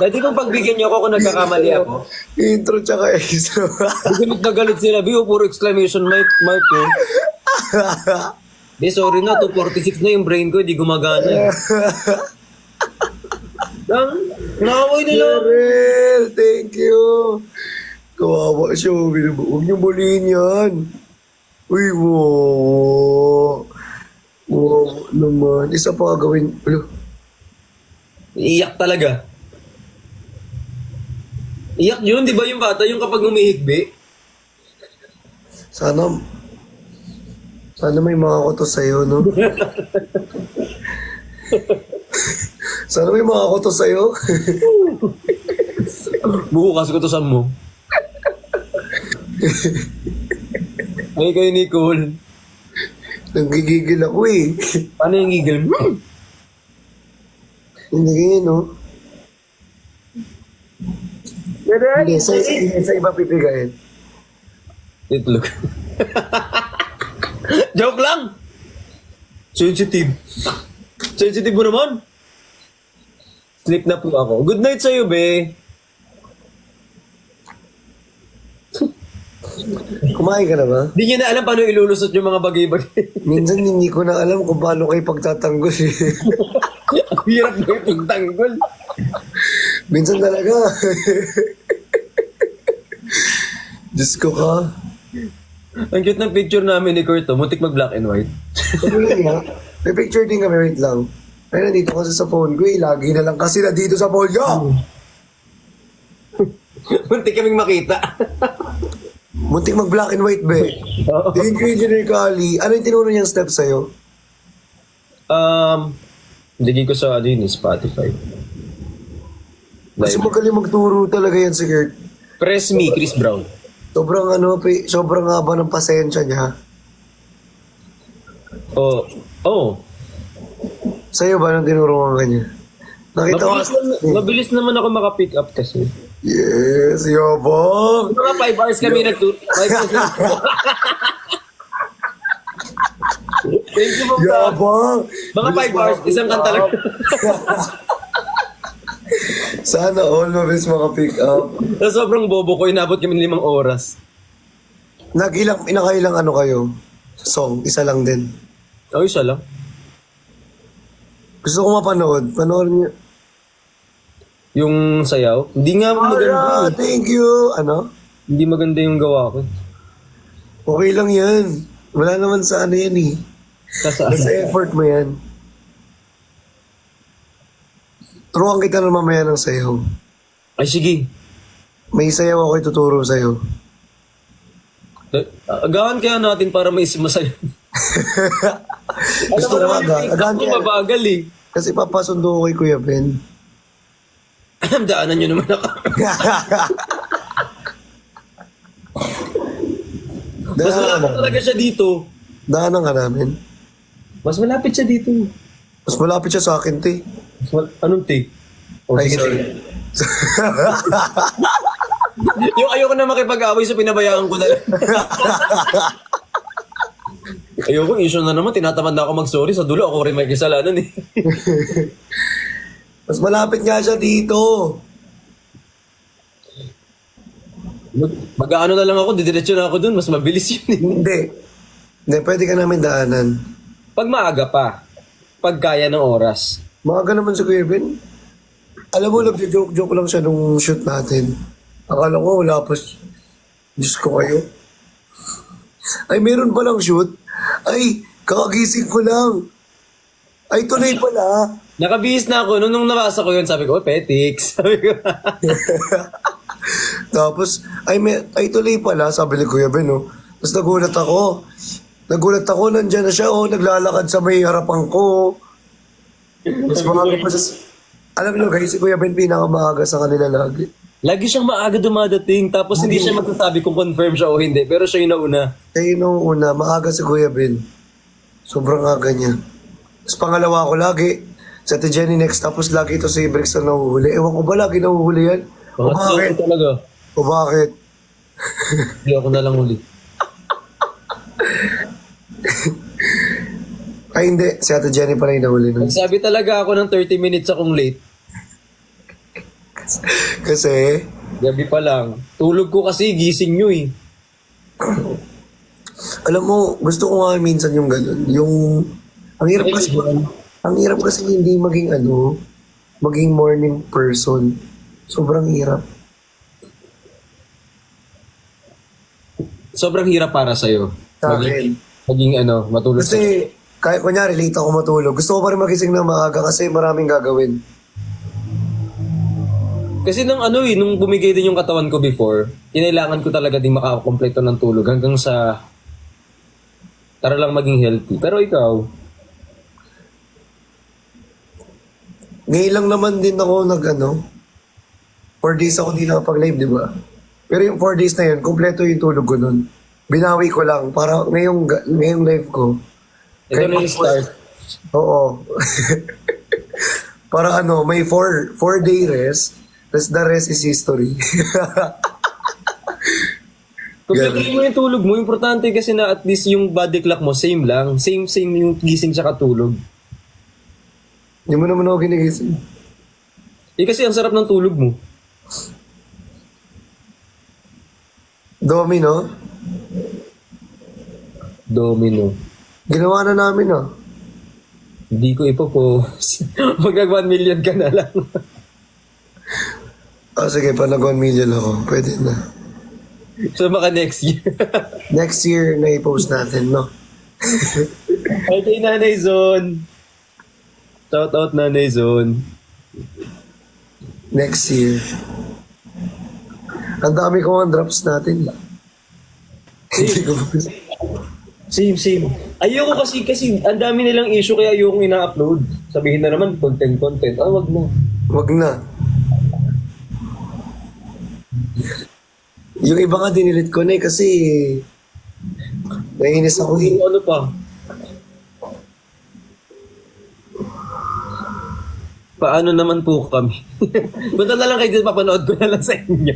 S2: Pwede kong pagbigyan niyo ako kung nagkakamali ako.
S1: Intro tsaka extro.
S2: Galit na galit sila. Biyo, puro exclamation mark eh. Di, sorry na, 2:46 na yung brain ko, di gumagana. Nakaway nila.
S1: Cheryl, thank you. Kawawa siya. Huwag niyong bulihin yan. Uy, wow. Wow naman. Isa pa gawin. Ano?
S2: Iyak talaga. Iyak yun, di ba yung bata? Yung kapag umihigbi.
S1: Sana may makakoto sa'yo, no? Sana may makakoto sa'yo.
S2: Bukas ko to sa mo. Ay, kayo Nicole.
S1: Nanggigigil ako eh.
S2: Paano yung gigil?
S1: Hindi ganyan, no? Hindi, sa iba pipigayin.
S2: Itlog. Joke lang! Sensitive. Sensitive mo naman. Sleep na po ako. Good night sa'yo, be.
S1: Kumain ka na ba?
S2: Di niya na alam paano ilulusot yung mga bagay-bagay.
S1: Minsan hindi ko na alam kung paano kayo pagtatanggol eh.
S2: Ang hirap na yung pagtanggol.
S1: Minsan talaga. Diyos ko ka.
S2: Ang cute ng picture namin ni Kurt, muntik mag-black and white.
S1: Sabi nga, may picture din kami, wait lang. Ay, nandito kasi sa phone ko eh. Lagi na lang kasi na dito sa phone ko.
S2: Muntik kaming makita.
S1: Muntik mag-black and white, be. Thank you, Engineer Kali. Ano yung tinuro niyang steps sa'yo?
S2: Lagay ko sa Spotify.
S1: Kasi magaling magturo talaga yan si Kurt.
S2: Press Me, Chris Brown.
S1: Sobrang sobrang haba ng pasensya niya.
S2: Oh.
S1: Sa'yo ba nang tinuruan ka niya? Nakita ko.
S2: Mabilis naman ako makapick up kasi.
S1: Yes, yabang.
S2: Mga 5 hours kami nagturo. 5 hours na. Thank you, Mom.
S1: Yabang.
S2: Mga 5 hours, isang kanta lang.
S1: Sana all mabilis makapick up.
S2: Sa sobrang bobo ko, inabot kami ng 5 oras.
S1: Pinakailang ano kayo? Song, isa lang din.
S2: Oh, isa lang.
S1: Gusto ko mapanood. Panoorin niyo.
S2: Yung sayaw, hindi nga maganda.
S1: Thank you. Ano?
S2: Hindi maganda yung gawa ko.
S1: Okay lang yan. Wala naman sa ano yan eh.
S2: Sa
S1: Basta effort mo yan. Turuan kita na mamaya ng sayaw.
S2: Ay, sige.
S1: May sayaw ako ituturo sa'yo.
S2: Agahan kaya natin para may masaya.
S1: Gusto ko aga. Agahan
S2: Ako
S1: kaya.
S2: mabagal eh.
S1: Kasi papasundo ko kay Kuya Ben.
S2: Daanan nyo naman ako. Mas malapit talaga siya dito.
S1: Daanan ka namin.
S2: Mas malapit siya dito.
S1: Mas malapit siya sa akin, te.
S2: Anong take?
S1: Ay, sorry.
S2: Yung ayoko na makipag-away so pinabayaan ko na lang. Ayoko, issue na naman. Tinatamad na ako mag-sorry. Sa dulo ako rin may kasalanan eh.
S1: Mas malapit nga siya dito.
S2: Mag-ano na lang ako, didiretso na ako dun. Mas mabilis yun eh.
S1: Hindi, pwede ka namin daanan.
S2: Pag maaga pa, pag kaya ng oras.
S1: Maaga naman si Kuya Ben. Alam mo, nag-joke lang siya nung shoot natin. Akala ko wala pa. Diyos ko kayo. Ay, meron palang shoot. Ay, kakagising ko lang. Ay, tuloy pala.
S2: Nakabihis na ako. Nung nabasa ko yun, sabi ko, petiks. Sabi ko.
S1: Tapos, ay tuloy pala, sabi ni Kuya Ben, no? Tapos nagulat ako. Nandyan na siya, naglalakad sa may harapan ko. Tapos maaga pa siya. Alam niyo guys, si Kuya Ben pinakamaaga sa kanila lagi.
S2: Lagi siyang maaga dumadating. Tapos hindi siya magsasabi kung confirm siya o hindi. Pero siya yung nauna.
S1: Kaya yung una, maaga si Kuya Ben. Sobrang aga niya. Tapos pangalawa ko lagi, sa Ate Jenny next, tapos lagi ito si Brix na nahuhuli. Ewan ko ba lagi nahuhuli yan? O bakit?
S2: Talaga.
S1: O bakit?
S2: Hindi ako na lang uli.
S1: Ay hindi, si Ate Jenny pala yung nahuli nun.
S2: Sabi talaga ako ng 30 minutes akong late.
S1: Kasi,
S2: Gabi pa lang. Tulog ko kasi, gising nyo eh.
S1: Alam mo, gusto ko nga minsan yung ganun. Yung, ang hirap kasi hindi maging maging morning person. Sobrang hirap.
S2: Sobrang hirap para sa'yo.
S1: Sa akin.
S2: Maging matulog sa...
S1: Kasi, kahit kunyari, late ako matulog. Gusto ko pa rin magising ng maaga kasi maraming gagawin.
S2: Kasi nung bumigay din yung katawan ko before, kinailangan ko talaga din makakompleto ng tulog hanggang sa para lang maging healthy. Pero ikaw,
S1: Ngayon lang naman din ako 4 days ako di nakapag-live, di ba? Pero yung 4 days na yun, kompleto yung tulog ko nun. Binawi ko lang para ngayong live ko.
S2: ito na yung start.
S1: Oo. Para may 4-day rest, tapos the rest is history.
S2: Kompleto mo yung tulog mo. Importante kasi na at least yung body clock mo, same lang. Same yung gising tsaka tulog.
S1: Hindi mo naman ako ginigising.
S2: Kasi ang sarap ng tulog mo.
S1: Domino,
S2: Domino.
S1: ginawa na namin
S2: Hindi ko ipopost. Magag 1 million ka na lang.
S1: Sige, pag nag 1 million ako, pwede na.
S2: So baka next year.
S1: Next year na i-post natin, no?
S2: Ay, kay Nanay Zone. Shout out Nanay Zone.
S1: Next year. Ang dami ko ang drops natin. Hindi ko
S2: Same. Ayoko kasi ang dami nilang issue kaya ayoko ina-upload. Sabihin na naman, content. Wag na.
S1: Wag na. Yung iba nga dinilit ko na kasi naiinis ako
S2: Ano pa? Paano naman po kami? Punta na lang kayo dito, papanood ko na lang sa inyo.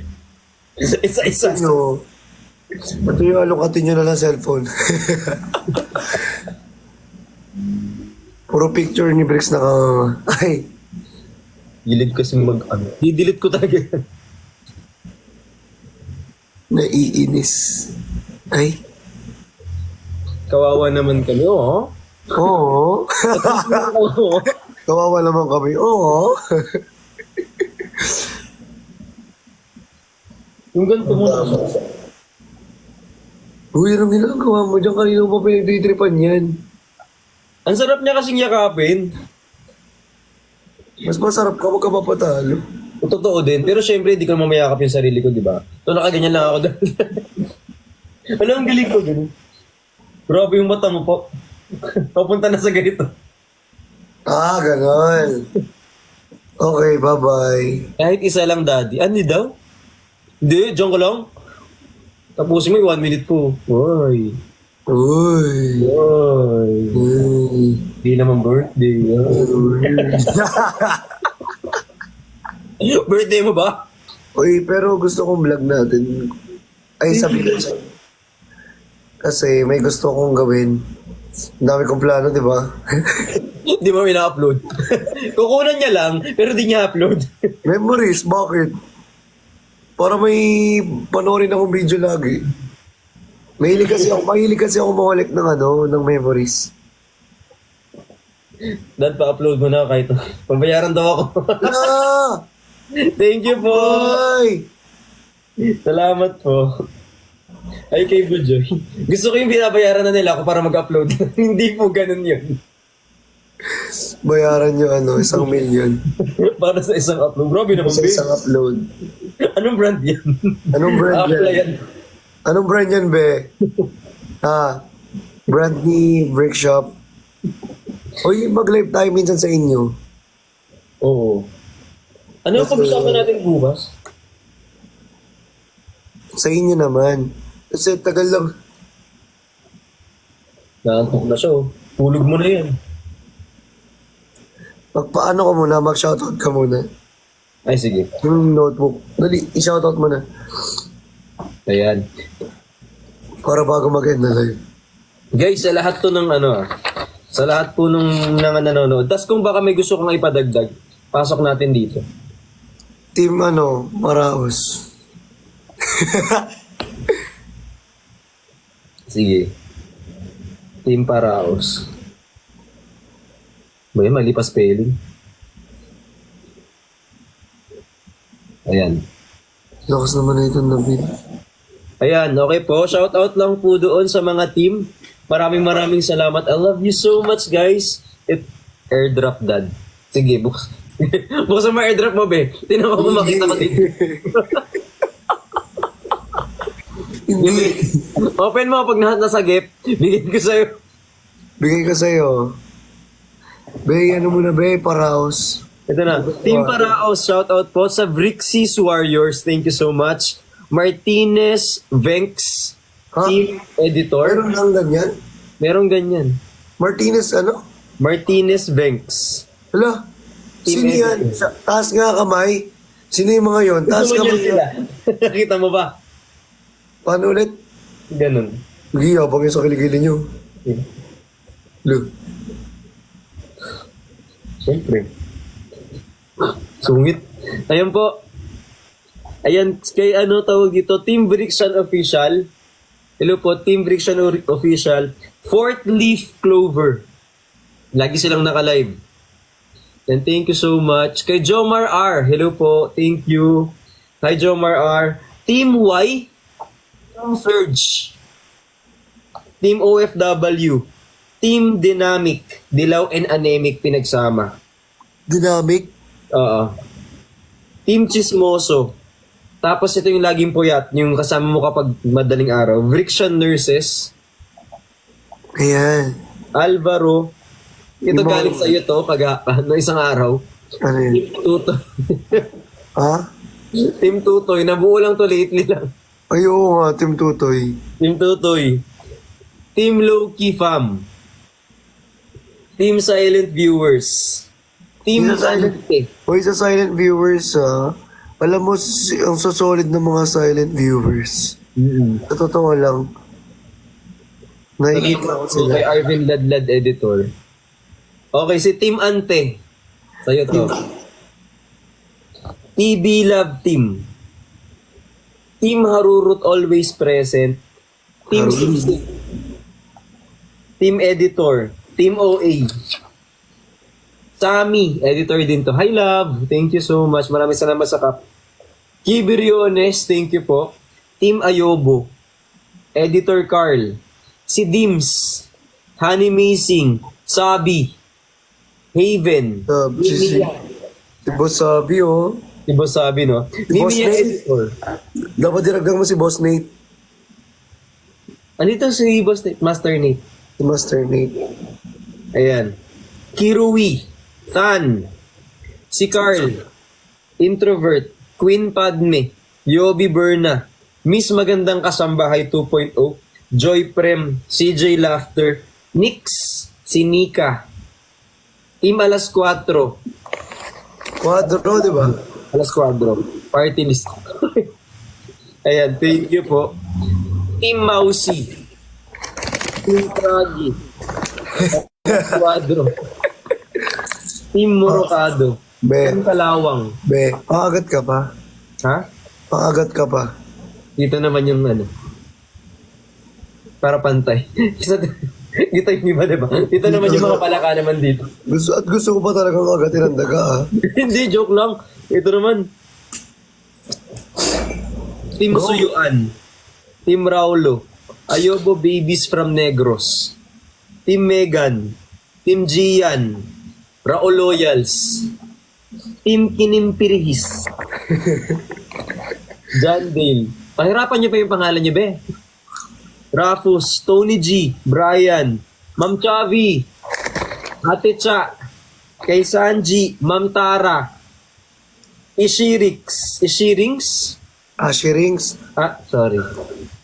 S2: Isa-isa.
S1: Ito yung alukatin nyo na lang cellphone. Puro picture ni Brix ay,
S2: Gilid kasi Didelete ko talaga yan.
S1: naiinis. Ay,
S2: Kawawa naman kami, oh.
S1: oo. Kawawa naman kami, oo.
S2: Yung ganito mo na.
S1: Uy, anong ginagawa mo dyan? Kanina mo pa pinagtitripan yan.
S2: Ang sarap niya kasing yakapin.
S1: Mas masarap ka, wag ka mapatalo.
S2: Totoo din. Pero syempre, hindi ko mamayakap yung sarili ko, di ba? So, nakaganyan lang ako doon. Ano ang galing ko, ganun? Grabe yung mata mo po. Papunta na sa ganito.
S1: Ah, ganon. Okay, bye-bye.
S2: Kahit isa lang, daddy. Ano daw? Hindi, diyan ko lang. Tapusin mo yung 1 minute po. Uy.
S1: Uy.
S2: Uy.
S1: Uy.
S2: Hindi naman birthday. Birthday mo ba?
S1: Uy, pero gusto kong vlog natin. Ay, sabi ko sa'yo. Kasi may gusto kong gawin. Ang dami kong plano, di ba?
S2: Hindi mo ina-upload. Kukunan niya lang, pero di niya upload.
S1: Memories, bakit? Para may panoorin akong video lagi. Mahilig kasi ako mawalik ng memories.
S2: Dad, pa-upload mo na kahit pambayaran daw ako.
S1: Ah!
S2: Thank you po.
S1: Bye!
S2: Salamat po. Ay, kay Bujoy. Gusto ko yung binabayaran na nila ako para mag-upload. Hindi po ganun yun.
S1: Bayaran nyo 1 million.
S2: Para sa isang upload. Grabe naman,
S1: Sa
S2: babe.
S1: isang upload.
S2: Anong brand yan?
S1: Anong brand
S2: Apply
S1: yan?
S2: yan.
S1: Anong brand yan, be? Brand ni Brick Shop. Uy, mag-live tayo minsan sa inyo.
S2: Oo. Ano yung pag-usapan natin bukas?
S1: Sa inyo naman. Kasi tagal lang.
S2: Naantok na siya, oh. Tulog mo na yan.
S1: Magpaano ka muna, mag-shoutout ka muna.
S2: Ay, sige.
S1: Yung notebook. Dali, i-shoutout mo na.
S2: Ayan.
S1: Para bago mag-end na live.
S2: Guys, sa lahat to ng sa lahat po nung nanonood. Tas kung baka may gusto kong ipadagdag, pasok natin dito.
S1: Team Maraos.
S2: Sige. Team Paraos. Ba yun, mali pa spelling. Ayan.
S1: Lakas naman na itong David.
S2: Ayan, okay po. Shoutout lang po doon sa mga team. Maraming salamat. I love you so much, guys. Airdrop, Dad. Sige, buksan mo airdrop mo, be. Tinan mo makita ko dito.
S1: Hindi.
S2: Open mo pag nasagip. Bigyan ko sa'yo.
S1: Bigay ko sa'yo. Be, ano muna, be, Paraos.
S2: Ito na. Team Paraos, shoutout po sa Vrixis Warriors. Thank you so much. Martinez Venks,
S1: Ha?
S2: Team Editor.
S1: Meron lang ganyan?
S2: Merong ganyan.
S1: Martinez, ano?
S2: Martinez Venks.
S1: Hala, sino
S2: Team
S1: yan?
S2: Editor.
S1: Taas nga kamay. Sino yung mga yon? Taas
S2: Gusto mo
S1: kamay.
S2: yan sila? Nakita mo ba?
S1: Paano ulit?
S2: Ganun.
S1: Sige, habang yung sa kiligili nyo. Lo.
S2: Siyempre. Sungit. Ayan po. Ayan, kay ano tawag dito, Team Brixian Official. Hello po, Team Brixian Official. Fourth Leaf Clover. Lagi silang naka-live. And thank you so much. Kay Jomar R. Hello po, thank you. Hi Jomar R. Team Y. Team Surge. Team OFW. Team Dynamic. Dilaw and Anemic pinagsama.
S1: Dynamic.
S2: Oo. Team Chismoso. Tapos ito yung laging puyat, yung kasama mo kapag madaling araw. Vrixian Nurses.
S1: Ayan.
S2: Alvaro. Ito
S1: Yung mga-
S2: galing sa iyo to, no isang araw.
S1: Ano yun?
S2: Team Tutoy.
S1: Ha?
S2: Team Tutoy. Nabuo lang to lately lang.
S1: Ay, oo nga, Team Tutoy.
S2: Team Tutoy. Team Low-Key Fam. Team Silent Viewers. Team
S1: Team Silent-
S2: Ante.
S1: Hoy, sa silent viewers, alam mo, ang sasolid ng mga silent viewers. Sa totoo lang. Nakikita ko sila.
S2: Kay Arvin Ladlad Editor. Okay, si Team Ante. Sa'yo to. TB Love Team. Team Harurut Always Present. Team
S1: Harurut.
S2: Sisi. Team Editor. Team OA. Sami, editor din to. Hi love, thank you so much. Maraming salamat sa kap. Kibriones, thank you po. Team Ayobo. Editor Carl. Si Dims. Honey Mazing. Sabi. Haven.
S1: Si Boss Sabi, oh.
S2: Si Boss Sabi, no?
S1: Boss
S2: Mimi yung
S1: Nate.
S2: editor.
S1: Dapat diragdag mo si Boss Nate.
S2: Andito si Boss Nate, Master Nate.
S1: Si Master Nate.
S2: Ayan. Kirui. Tan. Si Carl. Introvert. Queen Padme. Yobi Berna. Miss Magandang Kasambahay 2.0. Joy Prem. CJ Laughter. Nix. Si Nika. Team Alas 4.
S1: Quadro, di ba?
S2: Alas 4. Party list. Ayan, thank you po. Team Mausi. Team Froggy. Quadro. Team Morocado.
S1: Be,
S2: Team Kalawang.
S1: be, pangagat ka pa.
S2: Ha?
S1: Pangagat ka pa.
S2: Dito naman yung ano. Para pantay. Dito yung iba, diba? Dito naman yung mga palaka naman dito.
S1: Gusto ko pa talagang agatin ang daga, ah.
S2: Hindi, joke lang. Ito naman. Team
S1: Go.
S2: Suyuan. Team Raulo. Ayobo Babies from Negros. Team Megan. Team Gian. Rao Loyals. Team Kinimpirihis. John Dale. Pahirapan niyo pa yung pangalan niyo, be. Rafus, Tony G, Brian, Ma'am Chavi, Ate Cha, kay Sanji, Ma'am Tara, Ishirix. Ishirings?
S1: Ashirings.
S2: Sorry.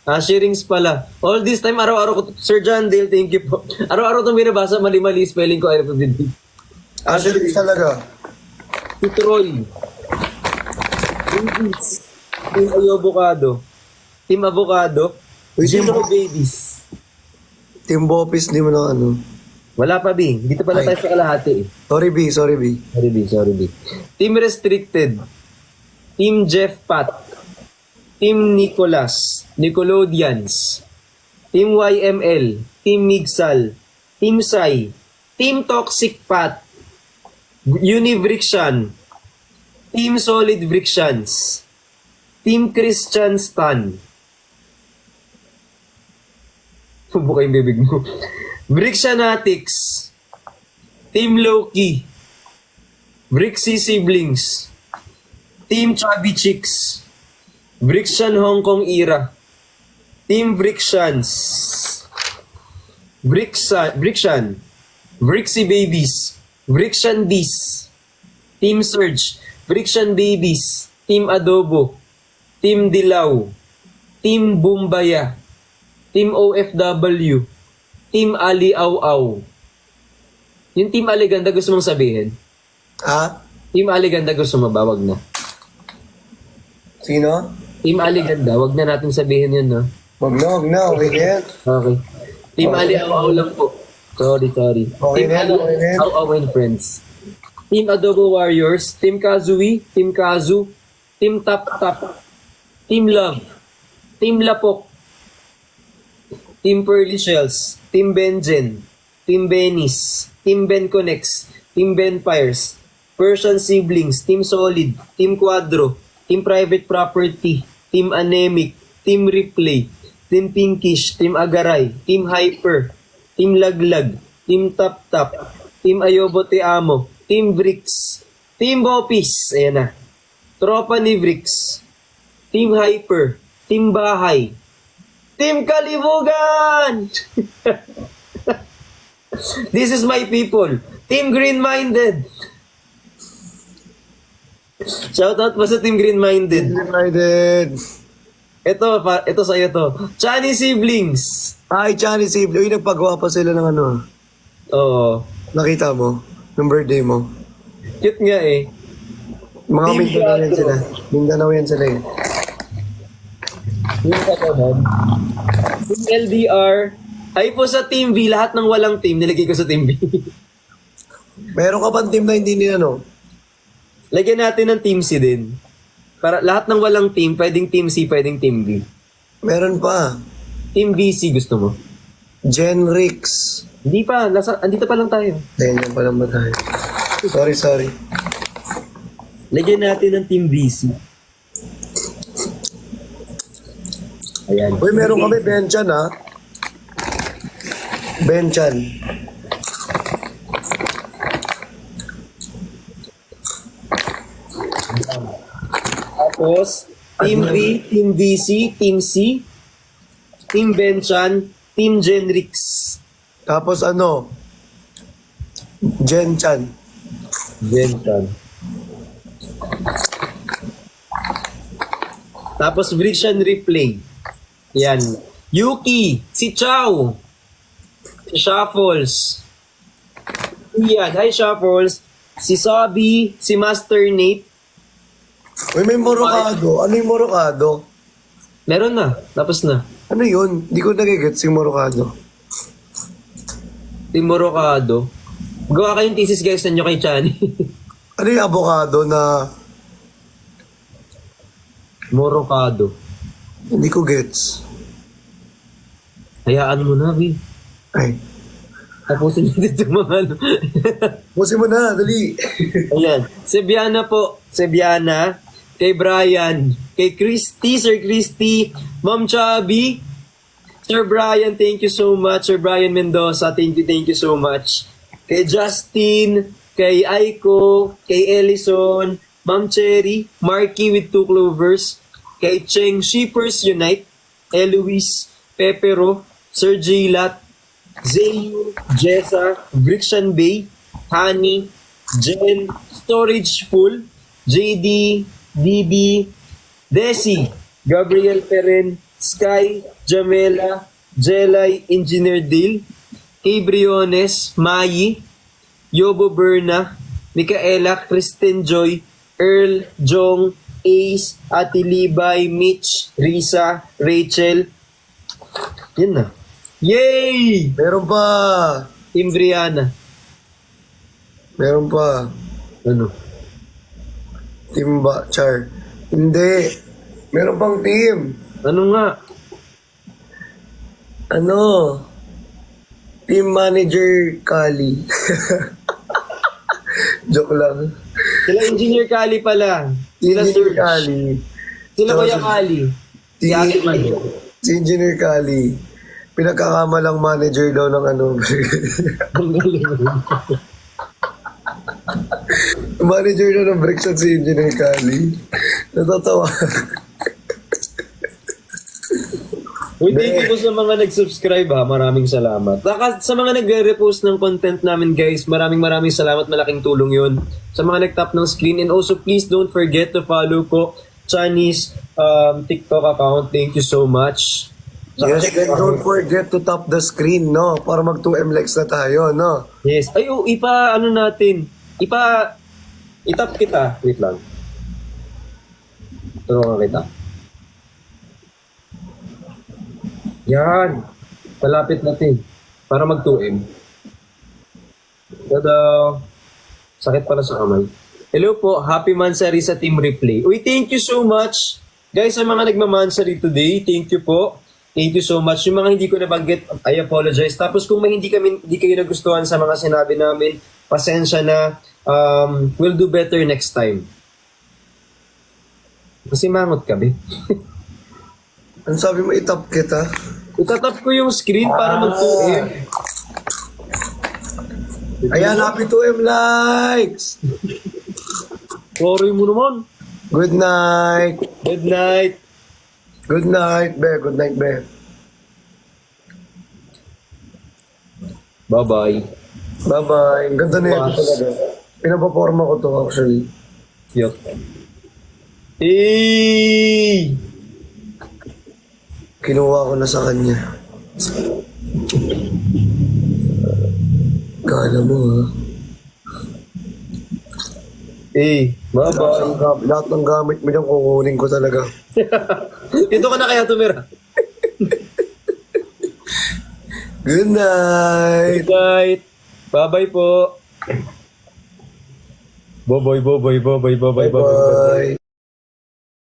S2: Ashirings pala. All this time, araw-araw ko, Sir John Dale, thank you po. Araw-araw itong binabasa, mali-mali spelling ko.
S1: Ashirings talaga.
S2: Si Troy. Babies. Team Avocado. Team Avocado.
S1: Uy,
S2: Gino
S1: Team-
S2: Babies.
S1: Team Bopis, di mo na ano.
S2: Wala pa, B. Dito pala
S1: Ay.
S2: tayo sa kalahati eh.
S1: Sorry, B. Sorry, B.
S2: Sorry, B. Team Restricted. Team Jeff Pat. Team Nicolas. Nickelodeons. Team YML, Team Migsal, Team Sai, Team Toxic Pat, Univrixian, Team Solid Vrixians, Team Christian Stan. Buka yung bibig mo. Vrixianatics, Team Loki, Vrixie Siblings, Team Chubby Chicks, Vrixian Hong Kong Era, Team Vrixians, Vrixian, Vrixie Babies, Vrixian Bees, Team Surge, Vrixian Babies, Team Adobo, Team Dilaw, Team Bumbaya, Team OFW, Team Ali Au Au. Yung Team Aliganda gusto mong sabihin?
S1: Ha?
S2: Team Aliganda gusto mo ba? Wag na.
S1: Sino?
S2: Team Aliganda, wag na natin sabihin yun, no?
S1: Wag na. Okay na yan.
S2: Okay. Team Ali Au Au lang po. Sorry.
S1: Okay
S2: Team
S1: na yan,
S2: Ali
S1: okay na yan.
S2: Au Au and Friends. Team Adobo Warriors, Team Kazui, Team Kazu, Team Tap Tap, Team Love, Team Lapok, Team Pearly Shells, Team Benjen, Team Benis, Team Ben Connects, Team Benfires, Persian Siblings, Team Solid, Team Quadro, Team Private Property, Team Anemic, Team Replay, Team Pinkish, Team Agaray, Team Hyper, Team Laglag, Team Tap Tap, Team Ayobo Te Amo, Team Vrix, Team Bopis, ayan na, Tropa ni Vrix, Team Hyper, Team Bahay, Team Kalibugan! This is my people. Team Green-Minded. Shoutout pa sa Team Green-Minded.
S1: United.
S2: Ito sa'yo to. Chani Siblings.
S1: Ay, Chinese Sibling. Uy, nagpagawa pa sila ng ano.
S2: Oo.
S1: Nakita mo? Yung birthday mo.
S2: Cute nga eh.
S1: Mga
S2: Team
S1: Mindanao yan
S2: Quadro.
S1: sila. Mindanao yan sila eh.
S2: Yung katanan. Team LDR. Ay po sa Team V, lahat ng walang team, nilagay ko sa Team V.
S1: Meron ka pang team na hindi nila, no?
S2: Lagyan natin ng Team C din. Para lahat ng walang team, pwedeng Team C, pwedeng Team V.
S1: Meron pa.
S2: Team VC gusto mo?
S1: Genrix.
S2: Hindi pa, andito pa lang tayo.
S1: Ganyan pa lang ba tayo? Sorry.
S2: Lagyan natin ng Team VC. Ayan.
S1: Uy, meron kami Benchan, ha? Benchan.
S2: Tapos, Team V, Team VC, Team C, Team Benchan, Team Genrix.
S1: Tapos ano? Genchan.
S2: Benchan. Tapos, Vrixian Replay. Yan. Yuki, si Chow, si Shuffles. Yan, hi Shuffles. Si Sabi, si Master Nate.
S1: Uy, may Morocado. Ano yung Morocado?
S2: Meron na, tapos na.
S1: Ano yun? Di ko nagigets yung Morocado.
S2: Team Morocado. Gawa kayong thesis guys nanyo kay Chani.
S1: Ano yung avocado na
S2: Morocado.
S1: hindi ko gets?
S2: Hayaan mo na, Bi.
S1: Ay.
S2: Tapusin natin itong mga ano.
S1: Busin mo na, dali.
S2: Ayan. Sebiana po. Sebiana. Kay Brian. Kay Christy. Sir Christy. Ma'am Chubby. Sir Brian, thank you so much. Sir Brian Mendoza, thank you so much. Kay Justin. Kay Aiko. Kay Ellison. Ma'am Cherry. Marky with 2 clovers. Kay Cheng Shippers Unite. Eloise. Pepero. Sir Jilat. Zayu, Jessa, Vrixian Bay, Honey, Jen, Storage Full, JD, DB, Desi, Gabriel Peren, Sky, Jamela, Jelay, Engineer Dale, Kay Briones, Mayi, Yobo Berna, Micaela, Kristen Joy, Earl, Jong, Ace, Ate Libay, Mitch, Risa, Rachel. Yun na. Yay!
S1: Meron pa.
S2: Team Brianna.
S1: Meron pa.
S2: Ano?
S1: Team Char. Hindi. Meron pang team.
S2: Ano nga?
S1: Ano? Team Manager Kali. Joke lang.
S2: Sila Engineer Kali pala. Sila
S1: Engineer
S2: Surge.
S1: Kali.
S2: Sila Kuya Kali. Si
S1: Si,
S2: Ate Man.
S1: si Engineer Kali. Pinagkakamalang manager daw ng ano.
S2: Ang galing.
S1: Manager daw ng Brixton si Engineer Kali. Natatawa.
S2: Uy, thank you po sa mga nag-subscribe ha. Maraming salamat. Saka sa mga nagre-repost ng content namin guys, maraming salamat. Malaking tulong yun. Sa mga nag-tap ng screen. And also please don't forget to follow po Chinese TikTok account. Thank you so much.
S1: Yes, and don't forget to tap the screen, no? Para mag 2M likes na tayo, no?
S2: Yes. Ay, oh, itap kita. Wait lang. Tulungan kita. Yan. Malapit natin. Para mag 2M. Tada. Sakit pala sa kamay. Hello po. Happy Mansari sa Team Replay. Uy, thank you so much. Guys, sa mga nagmamansari today, thank you po. Thank you so much. Yung mga hindi ko nabanggit, I apologize. Tapos kung may hindi kayo nagustuhan sa mga sinabi namin, pasensya na. We'll do better next time. Kasi mangot kami.
S1: Ano sabi mo, itap kita?
S2: Itatap ko yung screen para mag-2M.
S1: Ayan, happy 2M likes!
S2: Sorry mo naman.
S1: Good night!
S2: Good night.
S1: Good night, be. Good night, be.
S2: Bye-bye.
S1: Bye-bye. Ang ganda na ito
S2: Bye.
S1: talaga. Pinapaporma ko to actually.
S2: Yup. Hey!
S1: Kinuha ko na sa kanya. Kala mo, ha?
S2: Hey, bye-bye.
S1: Lahat ng gamit mo dyan, kukunin ko talaga.
S2: Dito ka na kaya tumira.
S1: Good night!
S2: Good night. Bye-bye po. Bye-bye.
S1: Bye-bye!